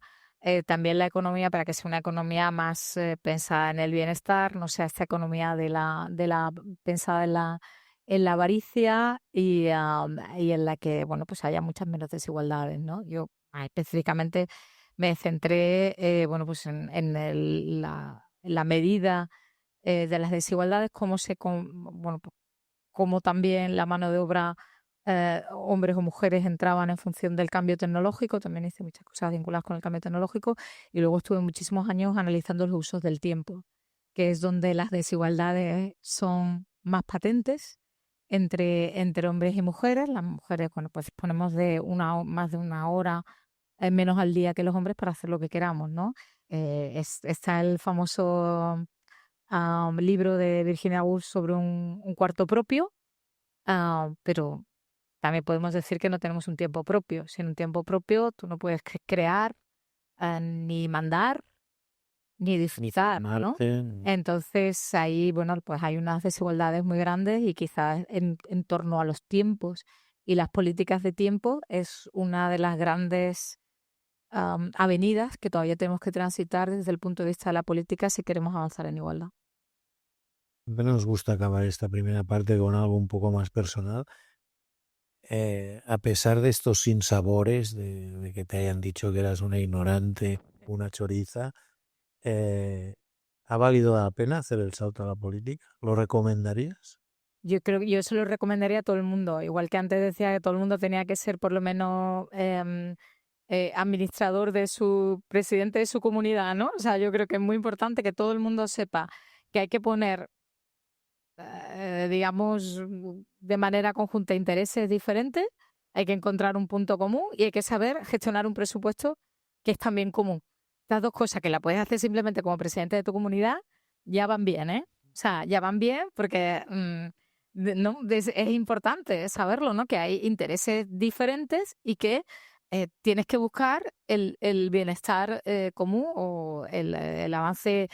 también la economía para que sea una economía más pensada en el bienestar, no sea esta economía de la pensada en la avaricia y en la que, bueno, pues haya muchas menos desigualdades, ¿no? Yo específicamente me centré, bueno, pues en la medida de las desigualdades, bueno, pues, cómo también la mano de obra, hombres o mujeres entraban en función del cambio tecnológico, también hice muchas cosas vinculadas con el cambio tecnológico y luego estuve muchísimos años analizando los usos del tiempo, que es donde las desigualdades son más patentes entre hombres y mujeres. Las mujeres, bueno, pues disponemos de más de una hora menos al día que los hombres para hacer lo que queramos, ¿no? Está el famoso libro de Virginia Woolf sobre un cuarto propio, pero también podemos decir que no tenemos un tiempo propio. Sin un tiempo propio tú no puedes crear, ni mandar, ni Ni disfrutar, ¿no? formarte. Entonces ahí, bueno, pues hay unas desigualdades muy grandes y quizás en torno a los tiempos y las políticas de tiempo es una de las grandes avenidas que todavía tenemos que transitar desde el punto de vista de la política si queremos avanzar en igualdad. Siempre nos gusta acabar esta primera parte con algo un poco más personal. A pesar de estos sinsabores, de que te hayan dicho que eras una ignorante, una choriza, ¿ha valido la pena hacer el salto a la política? ¿Lo recomendarías? Yo creo que yo se lo recomendaría a todo el mundo, igual que antes decía que todo el mundo tenía que ser por lo menos administrador presidente de su comunidad, ¿no? O sea, yo creo que es muy importante que todo el mundo sepa que hay que poner, digamos, de manera conjunta intereses diferentes, hay que encontrar un punto común y hay que saber gestionar un presupuesto que es también común. Estas dos cosas que la puedes hacer simplemente como presidente de tu comunidad ya van bien, ¿eh? O sea, ya van bien porque no, es importante saberlo, ¿no? Que hay intereses diferentes y que tienes que buscar el bienestar común o el avance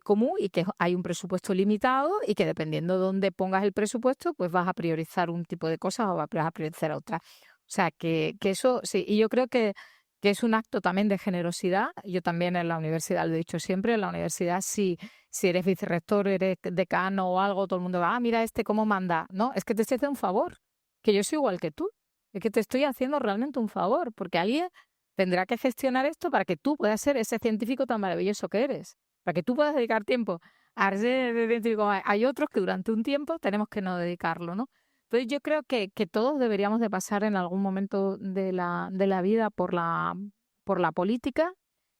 común y que hay un presupuesto limitado y que dependiendo de dónde pongas el presupuesto, pues vas a priorizar un tipo de cosas o vas a priorizar otras. O sea, que eso sí, y yo creo que es un acto también de generosidad. Yo también en la universidad, lo he dicho siempre, en la universidad si eres vicerrector, eres decano o algo, todo el mundo va, mira cómo manda. No, es que te estoy haciendo un favor, que yo soy igual que tú. Es que te estoy haciendo realmente un favor, porque alguien tendrá que gestionar esto para que tú puedas ser ese científico tan maravilloso que eres, para que tú puedas dedicar tiempo a ser científico. Hay otros que durante un tiempo tenemos que no dedicarlo, ¿no? Entonces yo creo que todos deberíamos de pasar en algún momento de la vida por la política.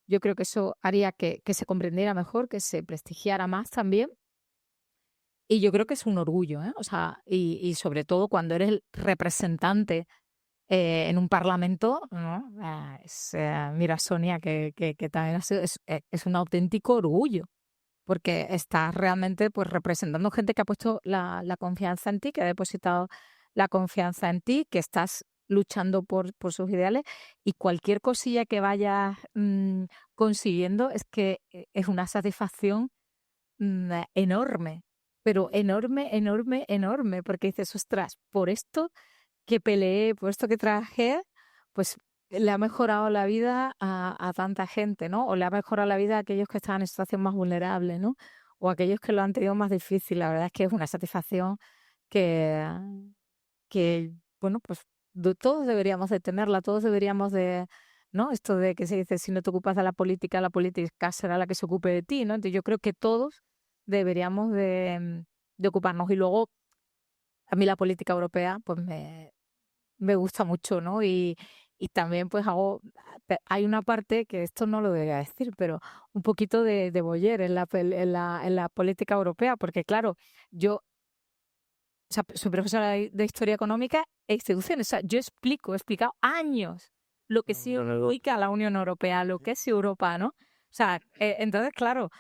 Yo creo que eso haría que se comprendiera mejor, que se prestigiara más también. Y yo creo que es un orgullo, ¿eh? O sea, y sobre todo cuando eres el representante en un parlamento, ¿no? Mira, Sonia, que también es un auténtico orgullo, porque estás realmente pues representando gente que ha puesto la confianza en ti, que ha depositado la confianza en ti, que estás luchando por sus ideales y cualquier cosilla que vayas consiguiendo es que es una satisfacción enorme, pero enorme, enorme, enorme, porque dices, ostras, por esto que peleé, por esto que trabajé, pues le ha mejorado la vida a tanta gente, ¿no? O le ha mejorado la vida a aquellos que estaban en situación más vulnerable, ¿no? O a aquellos que lo han tenido más difícil. La verdad es que es una satisfacción que, que bueno, pues todos deberíamos de tenerla, todos deberíamos de, ¿no? Esto de que se dice, si no te ocupas de la política será la que se ocupe de ti, ¿no? Entonces yo creo que todos deberíamos de ocuparnos. Y luego, a mí la política europea, pues me gusta mucho, ¿no? y también pues hay una parte que esto no lo debería decir, pero un poquito de voyeur en la política europea, porque claro, yo, o sea, soy profesora de historia económica e instituciones, o sea, yo he explicado años lo que significa la Unión Europea, lo que es Europa, ¿no? O sea, entonces, claro,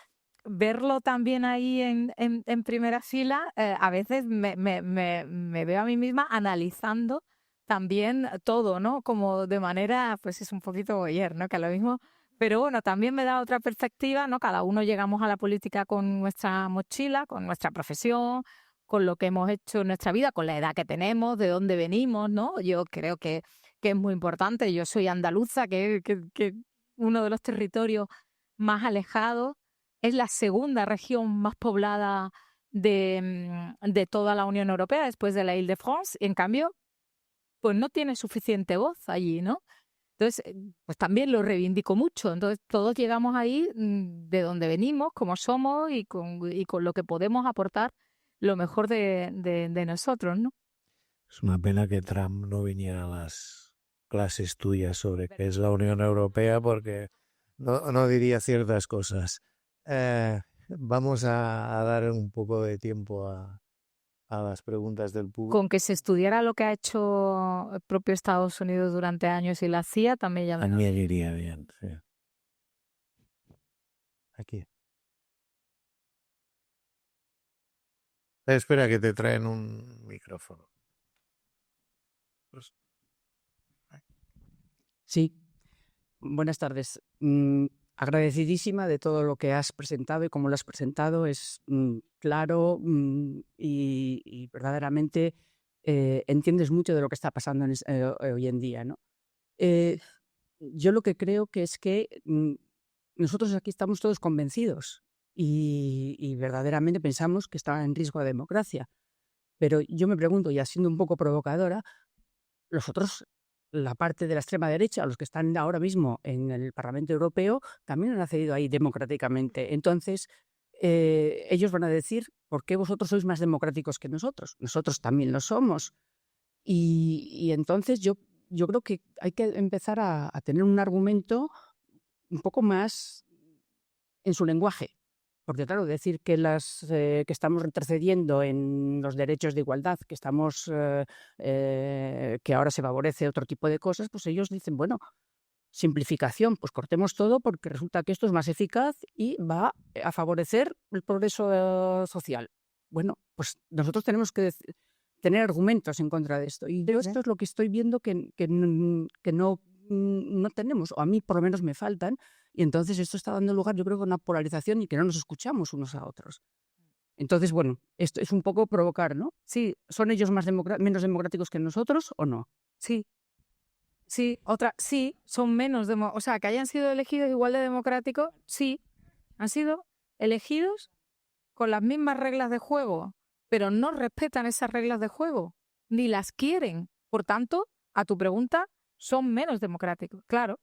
verlo también ahí en primera fila, a veces me veo a mí misma analizando también todo, ¿no? Como de manera, pues es un poquito voyeur, ¿no? Que a lo mismo, pero bueno, también me da otra perspectiva, ¿no? Cada uno llegamos a la política con nuestra mochila, con nuestra profesión, con lo que hemos hecho en nuestra vida, con la edad que tenemos, de dónde venimos, ¿no? Yo creo que es muy importante. Yo soy andaluza, que uno de los territorios más alejados, es la segunda región más poblada de toda la Unión Europea después de la Île-de-France. En cambio, pues no tiene suficiente voz allí, ¿no? Entonces, pues también lo reivindico mucho. Entonces, todos llegamos ahí de donde venimos, como somos y con lo que podemos aportar lo mejor de nosotros, ¿no? Es una pena que Trump no viniera a las clases tuyas sobre qué es la Unión Europea porque no diría ciertas cosas. Vamos a dar un poco de tiempo a las preguntas del público. Con que se estudiara lo que ha hecho el propio Estados Unidos durante años y la CIA, también ya me También iría bien, sí. Aquí. Espera que te traen un micrófono. Sí, buenas tardes. Agradecidísima de todo lo que has presentado y cómo lo has presentado. Es claro y verdaderamente entiendes mucho de lo que está pasando hoy en día, ¿no? Yo lo que creo que es que nosotros aquí estamos todos convencidos y verdaderamente pensamos que está en riesgo la democracia. Pero yo me pregunto, y siendo un poco provocadora, los otros, la parte de la extrema derecha, los que están ahora mismo en el Parlamento Europeo, también han accedido ahí democráticamente. Entonces, ellos van a decir, ¿por qué vosotros sois más democráticos que nosotros? Nosotros también lo somos. Y entonces yo creo que hay que empezar a tener un argumento un poco más en su lenguaje. Porque claro, decir que que estamos retrocediendo en los derechos de igualdad, que que ahora se favorece otro tipo de cosas, pues ellos dicen, bueno, simplificación, pues cortemos todo porque resulta que esto es más eficaz y va a favorecer el progreso social. Bueno, pues nosotros tenemos que tener argumentos en contra de esto. Y yo esto es lo que estoy viendo que no tenemos, o a mí por lo menos me faltan, y entonces esto está dando lugar, yo creo, a una polarización y que no nos escuchamos unos a otros. Entonces, bueno, esto es un poco provocar, ¿no? Sí, ¿son ellos menos democráticos que nosotros o no? Sí, sí, son menos, o sea, que hayan sido elegidos igual de democráticos, sí, han sido elegidos con las mismas reglas de juego, pero no respetan esas reglas de juego, ni las quieren. Por tanto, a tu pregunta, son menos democráticos, claro.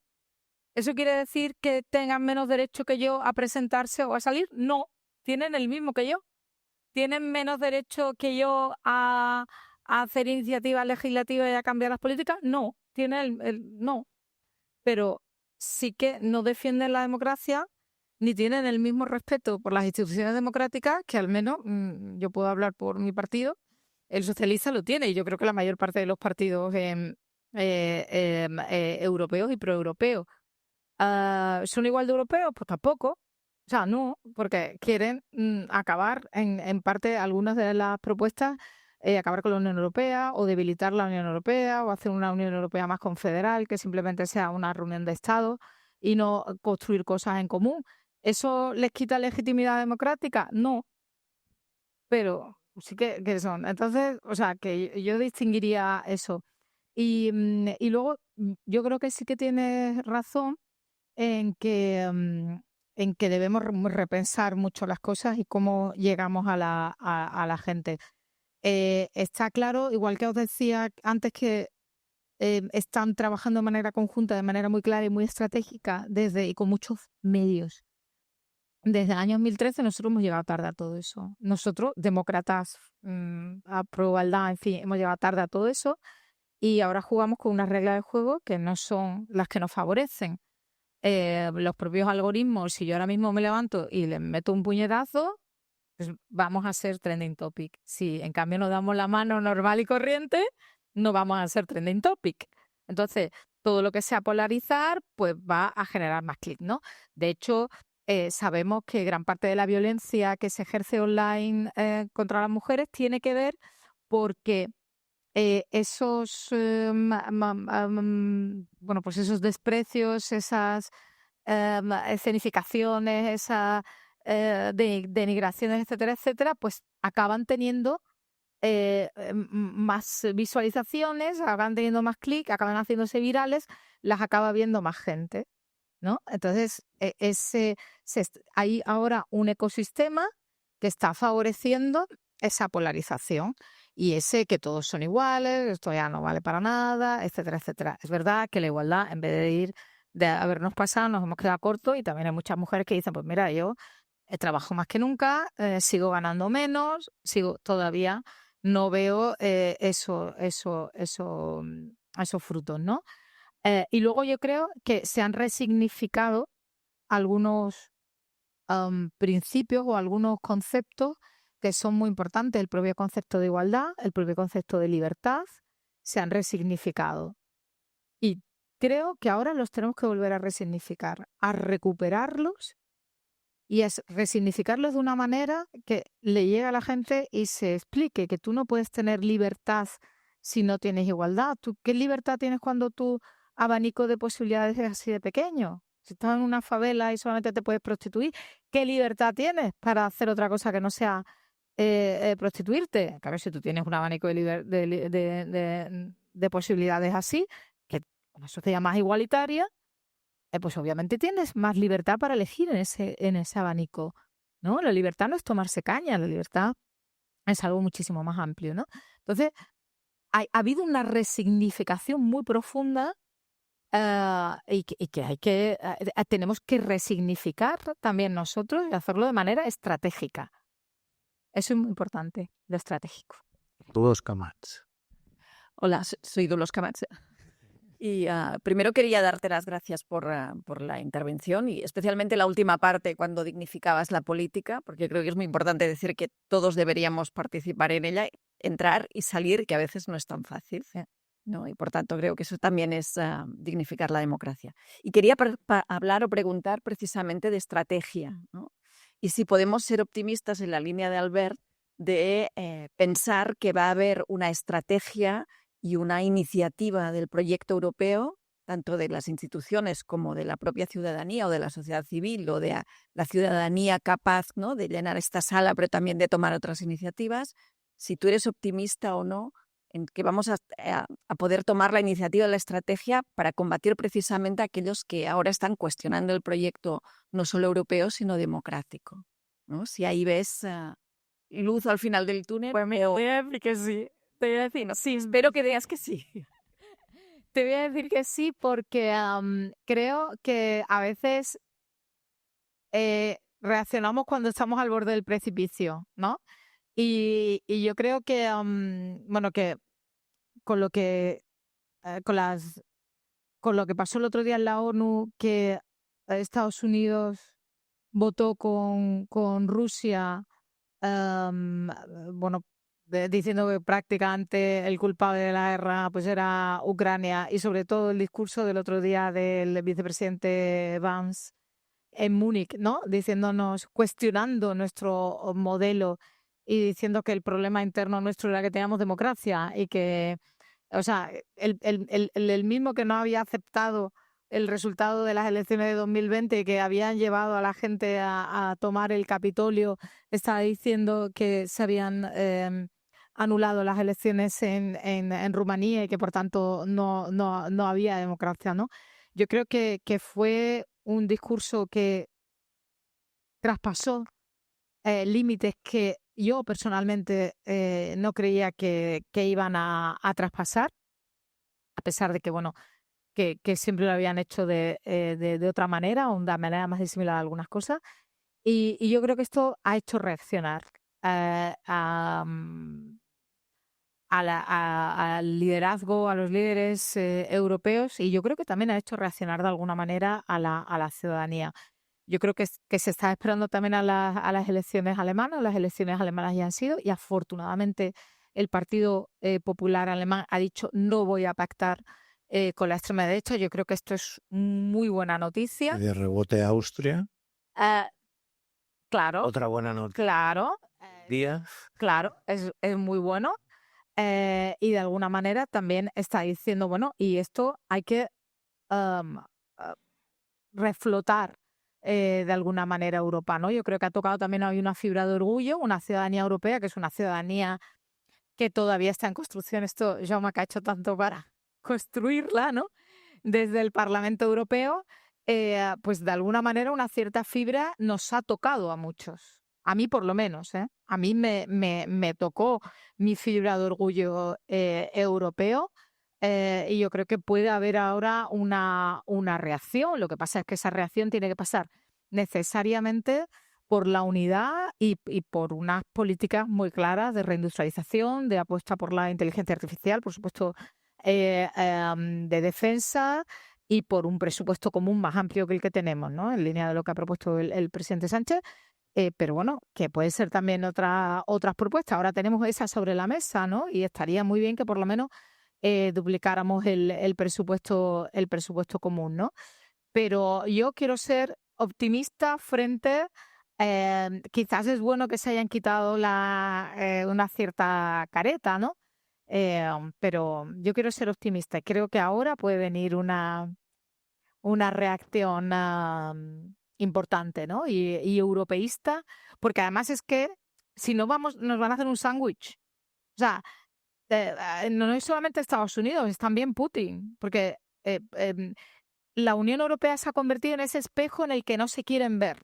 ¿Eso quiere decir que tengan menos derecho que yo a presentarse o a salir? No, tienen el mismo que yo. ¿Tienen menos derecho que yo a hacer iniciativas legislativas y a cambiar las políticas? No, tienen no. Pero sí que no defienden la democracia ni tienen el mismo respeto por las instituciones democráticas que al menos yo puedo hablar por mi partido. El socialista lo tiene y yo creo que la mayor parte de los partidos europeos y proeuropeos. ¿Son igual de europeos? Pues tampoco. O sea, no, porque quieren acabar, en parte, algunas de las propuestas, acabar con la Unión Europea o debilitar la Unión Europea o hacer una Unión Europea más confederal, que simplemente sea una reunión de Estados y no construir cosas en común. ¿Eso les quita legitimidad democrática? No, pero sí que son. Entonces, o sea, que yo distinguiría eso. Y luego, yo creo que sí que tienes razón en que debemos repensar mucho las cosas y cómo llegamos a la gente. Está claro, igual que os decía antes, que están trabajando de manera conjunta, de manera muy clara y muy estratégica y con muchos medios. Desde el año 2013 nosotros hemos llegado tarde a todo eso. Nosotros, demócratas, a pro igualdad, en fin, hemos llegado tarde a todo eso. y ahora jugamos con unas reglas de juego que no son las que nos favorecen. Los propios algoritmos, si yo ahora mismo me levanto y les meto un puñetazo, pues vamos a ser trending topic. Si en cambio nos damos la mano normal y corriente, no vamos a ser trending topic. Entonces, todo lo que sea polarizar, pues va a generar más clic, ¿no? De hecho, sabemos que gran parte de la violencia que se ejerce online contra las mujeres tiene que ver porque esos bueno, pues esos desprecios, esas escenificaciones, esas denigraciones, etcétera, etcétera, pues acaban teniendo más visualizaciones, acaban teniendo más clic, acaban haciéndose virales, las acaba viendo más gente, ¿no? Entonces, hay ahora un ecosistema que está favoreciendo esa polarización y ese que todos son iguales, esto ya no vale para nada, etcétera, etcétera. Es verdad que la igualdad, en vez de habernos pasado, nos hemos quedado cortos y también hay muchas mujeres que dicen, pues mira, yo trabajo más que nunca, sigo ganando menos, todavía no veo esos frutos, ¿no? Y luego yo creo que se han resignificado algunos principios o algunos conceptos que son muy importantes. El propio concepto de igualdad, el propio concepto de libertad, se han resignificado. Y creo que ahora los tenemos que volver a resignificar, a recuperarlos y es resignificarlos de una manera que le llegue a la gente y se explique que tú no puedes tener libertad si no tienes igualdad. ¿Qué libertad tienes cuando tu abanico de posibilidades es así de pequeño? Si estás en una favela y solamente te puedes prostituir, ¿qué libertad tienes para hacer otra cosa que no sea prostituirte? Claro, si tú tienes un abanico de posibilidades así, que una sociedad más igualitaria, pues obviamente tienes más libertad para elegir en ese abanico, ¿no? La libertad no es tomarse caña, la libertad es algo muchísimo más amplio, ¿no? Entonces, ha habido una resignificación muy profunda y que tenemos que resignificar también nosotros y hacerlo de manera estratégica. Eso es muy importante, lo estratégico. Dolors Camats. Hola, soy Dolors Camats. Y primero quería darte las gracias por la intervención y especialmente la última parte cuando dignificabas la política, porque creo que es muy importante decir que todos deberíamos participar en ella, entrar y salir, que a veces no es tan fácil, ¿no? Y por tanto creo que eso también es dignificar la democracia. Y quería hablar o preguntar precisamente de estrategia, ¿no? Y si podemos ser optimistas en la línea de Albert de pensar que va a haber una estrategia y una iniciativa del proyecto europeo, tanto de las instituciones como de la propia ciudadanía o de la sociedad civil o de la ciudadanía capaz, ¿no?, de llenar esta sala, pero también de tomar otras iniciativas. Si tú eres optimista o no en que vamos a poder tomar la iniciativa, la estrategia para combatir precisamente a aquellos que ahora están cuestionando el proyecto no solo europeo, sino democrático, ¿no? Si ahí ves luz al final del túnel. Pues me voy a decir que sí. Te voy a decir, no, sí, espero que digas que sí. Te voy a decir que sí porque creo que a veces reaccionamos cuando estamos al borde del precipicio, ¿no? Y yo creo que, bueno, que con lo que con lo que pasó el otro día en la ONU, que Estados Unidos votó con Rusia, bueno, diciendo que prácticamente el culpable de la guerra pues era Ucrania, y sobre todo el discurso del otro día del vicepresidente Vance en Múnich, ¿no? Diciéndonos, cuestionando nuestro modelo y diciendo que el problema interno nuestro era que teníamos democracia y que, o sea, el mismo que no había aceptado el resultado de las elecciones de 2020 que habían llevado a la gente a tomar el Capitolio, estaba diciendo que se habían anulado las elecciones en Rumanía y que por tanto no había democracia, ¿no? Yo creo que fue un discurso que traspasó límites que yo personalmente no creía que iban a traspasar, a pesar de que, bueno, que siempre lo habían hecho de otra manera o de manera más disimulada algunas cosas. Y yo creo que esto ha hecho reaccionar a al liderazgo, a los líderes europeos, y yo creo que también ha hecho reaccionar de alguna manera a la ciudadanía. Yo creo que se está esperando también a las elecciones alemanas. Las elecciones alemanas ya han sido, y afortunadamente el Partido Popular Alemán ha dicho no voy a pactar con la extrema derecha. Yo creo que esto es muy buena noticia. De rebote Austria, Claro, otra buena noticia. claro, Día. claro, es muy bueno. Y de alguna manera también está diciendo, bueno, y esto hay que reflotar de alguna manera Europa, ¿no? Yo creo que ha tocado también hoy una fibra de orgullo, una ciudadanía europea, que es una ciudadanía que todavía está en construcción. Esto Jaume ha hecho tanto para construirla, ¿no? Desde el Parlamento Europeo, pues de alguna manera una cierta fibra nos ha tocado a muchos. A mí por lo menos, ¿eh? A mí me tocó mi fibra de orgullo europeo. Y yo creo que puede haber ahora una reacción. Lo que pasa es que esa reacción tiene que pasar necesariamente por la unidad y por unas políticas muy claras de reindustrialización, de apuesta por la inteligencia artificial, por supuesto, de defensa, y por un presupuesto común más amplio que el que tenemos, ¿no? En línea de lo que ha propuesto el presidente Sánchez. Pero bueno, que puede ser también otras propuestas. Ahora tenemos esa sobre la mesa, ¿no? Y estaría muy bien que por lo menos duplicáramos el presupuesto común, ¿no? Pero yo quiero ser optimista frente, quizás es bueno que se hayan quitado una cierta careta, ¿no? Pero yo quiero ser optimista y creo que ahora puede venir una reacción importante, ¿no? Y europeísta, porque además es que si no vamos, nos van a hacer un sándwich. O sea, no es solamente Estados Unidos, es también Putin, porque la Unión Europea se ha convertido en ese espejo en el que no se quieren ver,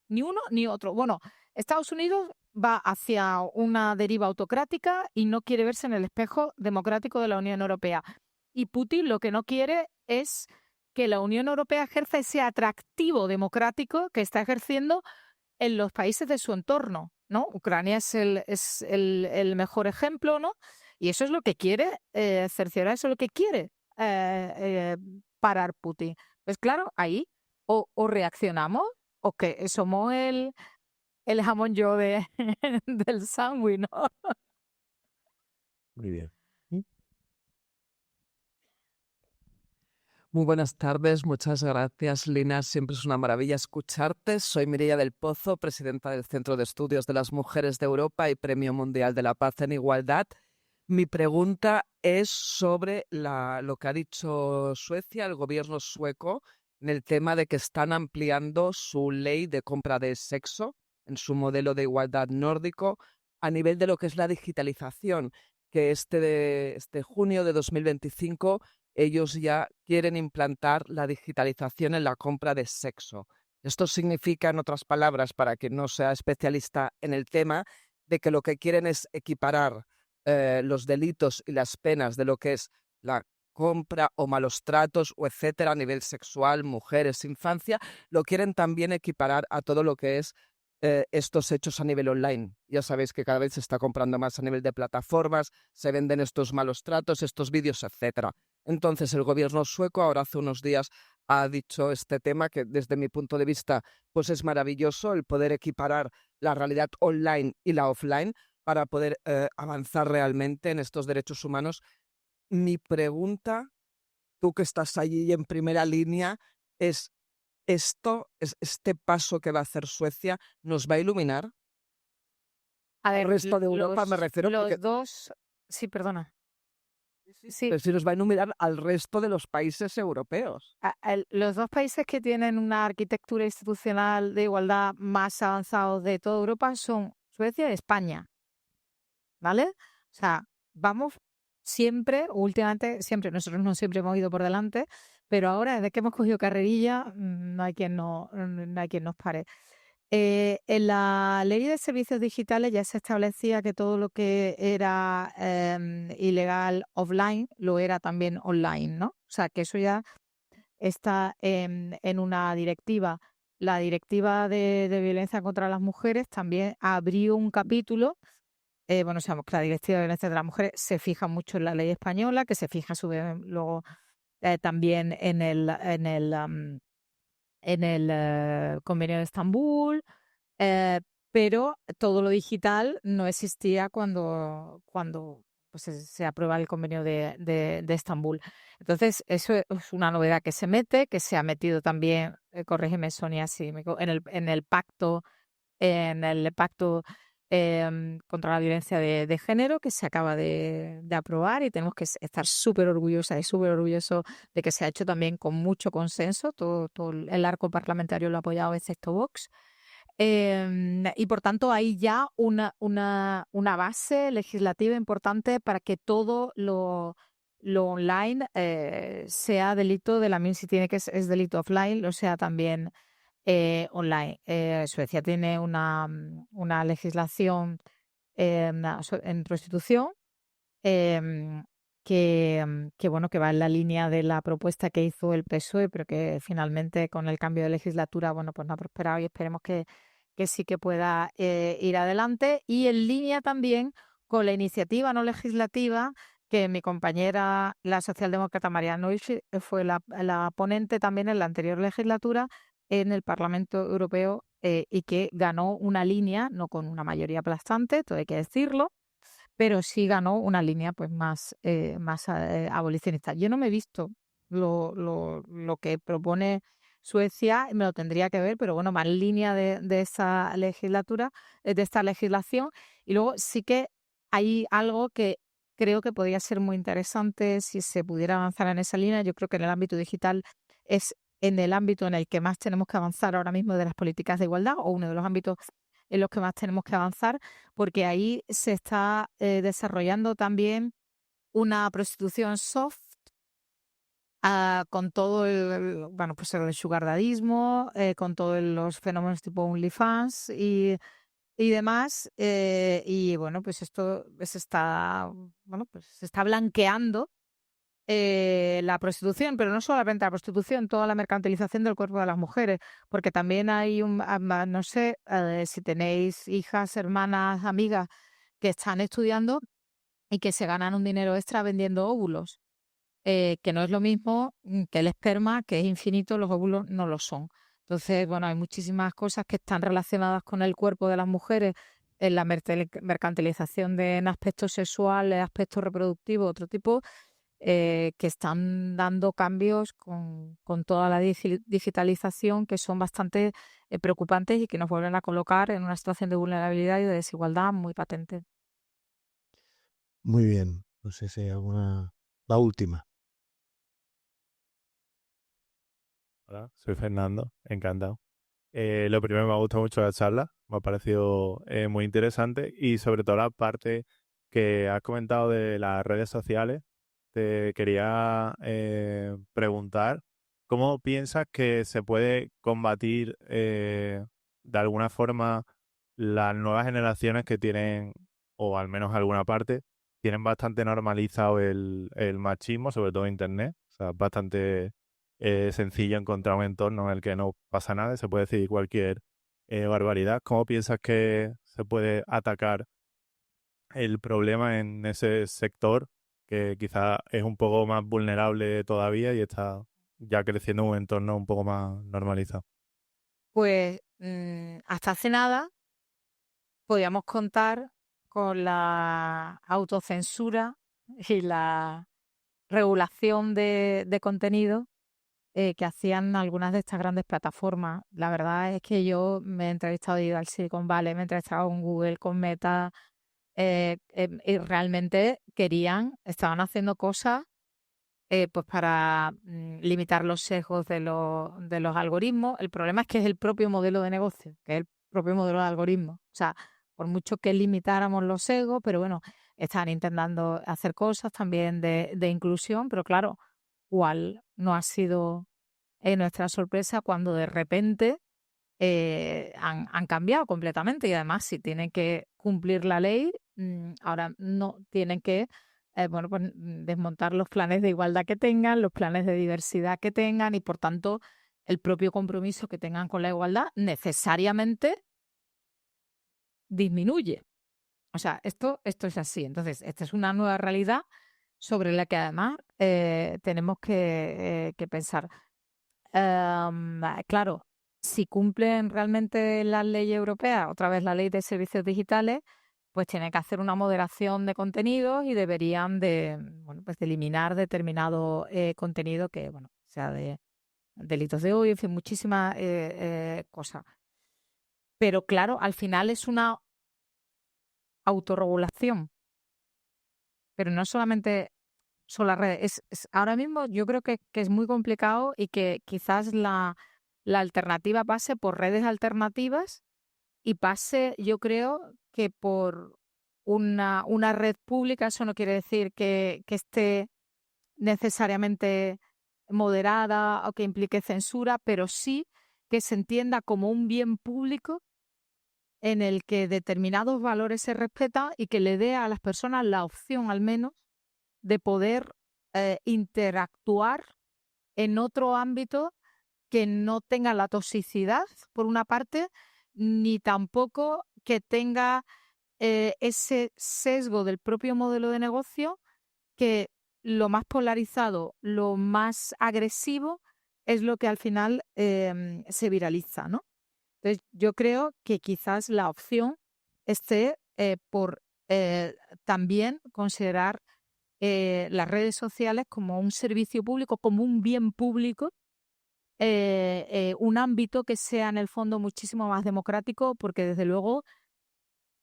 ni uno ni otro. Bueno, Estados Unidos va hacia una deriva autocrática y no quiere verse en el espejo democrático de la Unión Europea. Y Putin lo que no quiere es que la Unión Europea ejerza ese atractivo democrático que está ejerciendo en los países de su entorno, ¿no? Ucrania es el mejor ejemplo, ¿no? Y eso es lo que quiere cerciorar, eso es lo que quiere parar Putin. Pues claro, ahí o reaccionamos o que somos el jamón yo del sándwich, ¿no? Muy bien. Muy buenas tardes, muchas gracias, Lina. Siempre es una maravilla escucharte. Soy Mireia del Pozo, presidenta del Centro de Estudios de las Mujeres de Europa y Premio Mundial de la Paz en Igualdad. Mi pregunta es sobre lo que ha dicho Suecia, el gobierno sueco, en el tema de que están ampliando su ley de compra de sexo en su modelo de igualdad nórdico a nivel de lo que es la digitalización, que este junio de 2025 ellos ya quieren implantar la digitalización en la compra de sexo. Esto significa, en otras palabras, para quien no sea especialista en el tema, de que lo que quieren es equiparar los delitos y las penas de lo que es la compra o malos tratos o etcétera a nivel sexual, mujeres, infancia, lo quieren también equiparar a todo lo que es estos hechos a nivel online. Ya sabéis que cada vez se está comprando más a nivel de plataformas, se venden estos malos tratos, estos vídeos, etcétera. Entonces el gobierno sueco ahora hace unos días ha dicho este tema que desde mi punto de vista pues es maravilloso el poder equiparar la realidad online y la offline para poder avanzar realmente en estos derechos humanos. Mi pregunta, tú que estás allí en primera línea, es este paso que va a hacer Suecia, ¿nos va a iluminar? A ver, El resto de Europa me refiero los porque dos... Sí, perdona. Sí, pero si nos va a iluminar al resto de los países europeos. los dos países que tienen una arquitectura institucional de igualdad más avanzados de toda Europa son Suecia y España, ¿vale? O sea, vamos siempre, últimamente, siempre, nosotros no siempre hemos ido por delante, pero ahora desde que hemos cogido carrerilla, no hay quien nos pare. En la ley de servicios digitales ya se establecía que todo lo que era ilegal offline lo era también online, ¿no? O sea, que eso ya está en una directiva. La directiva de violencia contra las mujeres también abrió un capítulo sabemos que la Directiva de Violencia de las Mujeres se fija mucho en la ley española, que se fija luego también en el Convenio de Estambul, pero todo lo digital no existía cuando pues, se aprueba el Convenio de Estambul. Entonces, eso es una novedad que se mete, que se ha metido también, corrígeme Sonia, en el pacto contra la violencia de género que se acaba de aprobar, y tenemos que estar súper orgullosas y súper orgullosos de que se ha hecho también con mucho consenso. Todo el arco parlamentario lo ha apoyado, excepto Vox. Y por tanto hay ya una base legislativa importante para que todo lo online sea delito de la misma, si tiene que es delito offline, lo sea también online. Suecia tiene una legislación en prostitución, que va en la línea de la propuesta que hizo el PSOE, pero que finalmente con el cambio de legislatura, pues no ha prosperado, y esperemos que sí que pueda ir adelante, y en línea también con la iniciativa no legislativa que mi compañera, la socialdemócrata María Noisy, fue la ponente también en la anterior legislatura en el Parlamento Europeo, y que ganó una línea, no con una mayoría aplastante, todo hay que decirlo, pero sí ganó una línea pues más abolicionista. Yo no me he visto lo que propone Suecia, me lo tendría que ver, pero bueno, más en línea de esa legislatura, de esta legislación. Y luego sí que hay algo que creo que podría ser muy interesante si se pudiera avanzar en esa línea. Yo creo que en el ámbito digital es en el ámbito en el que más tenemos que avanzar ahora mismo de las políticas de igualdad, o uno de los ámbitos en los que más tenemos que avanzar, porque ahí se está desarrollando también una prostitución soft, con todo el sugardadismo, con todos los fenómenos tipo OnlyFans y demás, y bueno, pues esto se está blanqueando la prostitución, pero no solamente la prostitución, toda la mercantilización del cuerpo de las mujeres, porque también hay no sé si tenéis hijas, hermanas, amigas que están estudiando y que se ganan un dinero extra vendiendo óvulos, que no es lo mismo que el esperma, que es infinito, los óvulos no lo son. Entonces, bueno, hay muchísimas cosas que están relacionadas con el cuerpo de las mujeres en la mercantilización en aspectos sexuales, aspectos reproductivos, otro tipo, que están dando cambios con toda la digitalización, que son bastante preocupantes y que nos vuelven a colocar en una situación de vulnerabilidad y de desigualdad muy patente. Muy bien. No sé si hay alguna... La última. Hola, soy Fernando, encantado. Lo primero, me ha gustado mucho la charla, me ha parecido muy interesante, y sobre todo la parte que has comentado de las redes sociales. Te quería preguntar, ¿cómo piensas que se puede combatir de alguna forma las nuevas generaciones que tienen, o al menos alguna parte, tienen bastante normalizado el machismo, sobre todo en Internet? O sea, es bastante sencillo encontrar un entorno en el que no pasa nada, se puede decir cualquier barbaridad. ¿Cómo piensas que se puede atacar el problema en ese sector, que quizá es un poco más vulnerable todavía y está ya creciendo en un entorno un poco más normalizado? Pues hasta hace nada podíamos contar con la autocensura y la regulación de contenido que hacían algunas de estas grandes plataformas. La verdad es que yo me he entrevistado y ido al Silicon Valley, me he entrevistado con Google, con Meta, y realmente estaban haciendo cosas pues para limitar los sesgos de los algoritmos. El problema es que es el propio modelo de negocio, que es el propio modelo de algoritmo. O sea, por mucho que limitáramos los sesgos, pero bueno, están intentando hacer cosas también de inclusión, pero claro, ¿cuál no ha sido nuestra sorpresa cuando de repente han cambiado completamente? Y además, si tienen que cumplir la ley, ahora no tienen que pues, desmontar los planes de igualdad que tengan, los planes de diversidad que tengan, y por tanto el propio compromiso que tengan con la igualdad necesariamente disminuye. O sea, esto es así. Entonces, esta es una nueva realidad sobre la que además tenemos que pensar. Claro, si cumplen realmente las leyes europeas, otra vez la ley de servicios digitales, pues tienen que hacer una moderación de contenidos y deberían bueno, pues de eliminar determinado contenido que, bueno, sea de delitos de odio, en fin, muchísimas cosas. Pero claro, al final es una autorregulación, pero no solamente son las redes. Ahora mismo yo creo que es muy complicado y que quizás la alternativa pase por redes alternativas y pase, yo creo, que por una red pública. Eso no quiere decir que esté necesariamente moderada o que implique censura, pero sí que se entienda como un bien público en el que determinados valores se respetan y que le dé a las personas la opción al menos de poder interactuar en otro ámbito que no tenga la toxicidad, por una parte, ni tampoco que tenga ese sesgo del propio modelo de negocio, que lo más polarizado, lo más agresivo, es lo que al final se viraliza, ¿no? Entonces, yo creo que quizás la opción esté por también considerar las redes sociales como un servicio público, como un bien público, un ámbito que sea en el fondo muchísimo más democrático, porque desde luego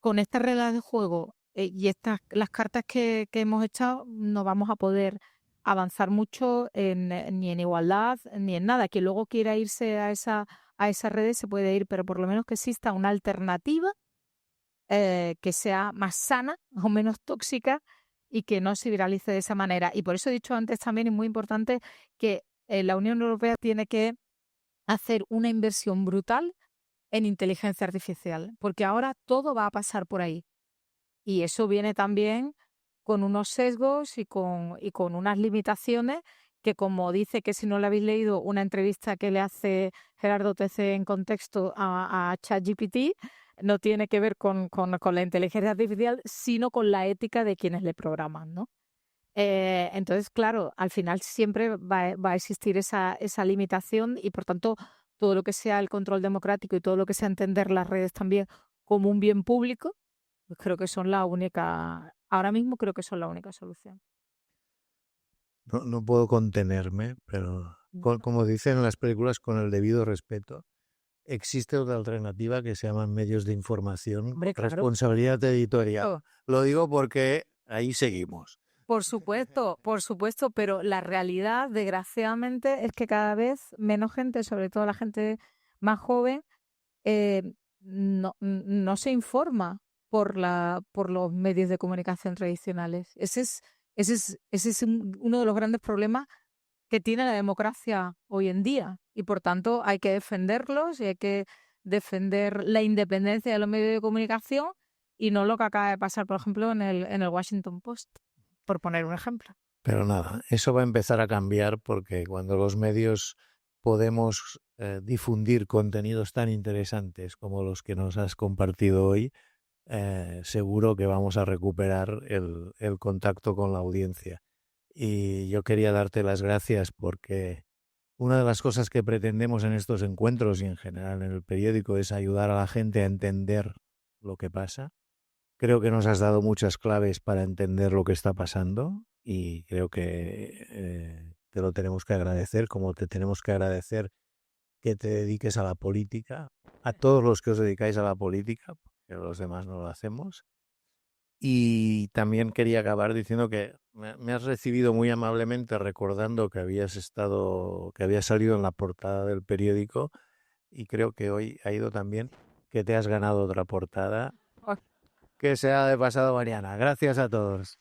con estas reglas de juego y las cartas que hemos echado no vamos a poder avanzar mucho ni en igualdad ni en nada. Quien luego quiera irse a esas redes se puede ir, pero por lo menos que exista una alternativa que sea más sana o menos tóxica y que no se viralice de esa manera. Y por eso he dicho antes también, es muy importante que la Unión Europea tiene que hacer una inversión brutal en inteligencia artificial, porque ahora todo va a pasar por ahí. Y eso viene también con unos sesgos y con unas limitaciones que, como dice, que si no le habéis leído una entrevista que le hace Gerardo TC en contexto a ChatGPT, no tiene que ver con la inteligencia artificial, sino con la ética de quienes le programan, ¿no? Entonces, claro, al final siempre va a existir esa limitación y, por tanto, todo lo que sea el control democrático y todo lo que sea entender las redes también como un bien público, pues creo que son ahora mismo creo que son la única solución. No puedo contenerme, pero como dicen en las películas, con el debido respeto, existe otra alternativa que se llaman medios de información, Hombre, claro. responsabilidad editorial. Oh, Lo digo porque ahí seguimos. por supuesto, pero la realidad, desgraciadamente, es que cada vez menos gente, sobre todo la gente más joven, eh, no se informa por los medios de comunicación tradicionales. Ese es uno de los grandes problemas que tiene la democracia hoy en día. Y por tanto hay que defenderlos y hay que defender la independencia de los medios de comunicación y no lo que acaba de pasar, por ejemplo, en el Washington Post, por poner un ejemplo. Pero nada, eso va a empezar a cambiar porque cuando los medios podemos difundir contenidos tan interesantes como los que nos has compartido hoy, seguro que vamos a recuperar el contacto con la audiencia. Y yo quería darte las gracias porque una de las cosas que pretendemos en estos encuentros y en general en el periódico es ayudar a la gente a entender lo que pasa. Creo que nos has dado muchas claves para entender lo que está pasando y creo que te lo tenemos que agradecer, como te tenemos que agradecer que te dediques a la política, a todos los que os dedicáis a la política, porque los demás no lo hacemos. Y también quería acabar diciendo que me has recibido muy amablemente recordando que habías salido en la portada del periódico y creo que hoy ha ido también que te has ganado otra portada Oh. que sea de pasado mañana. Gracias a todos.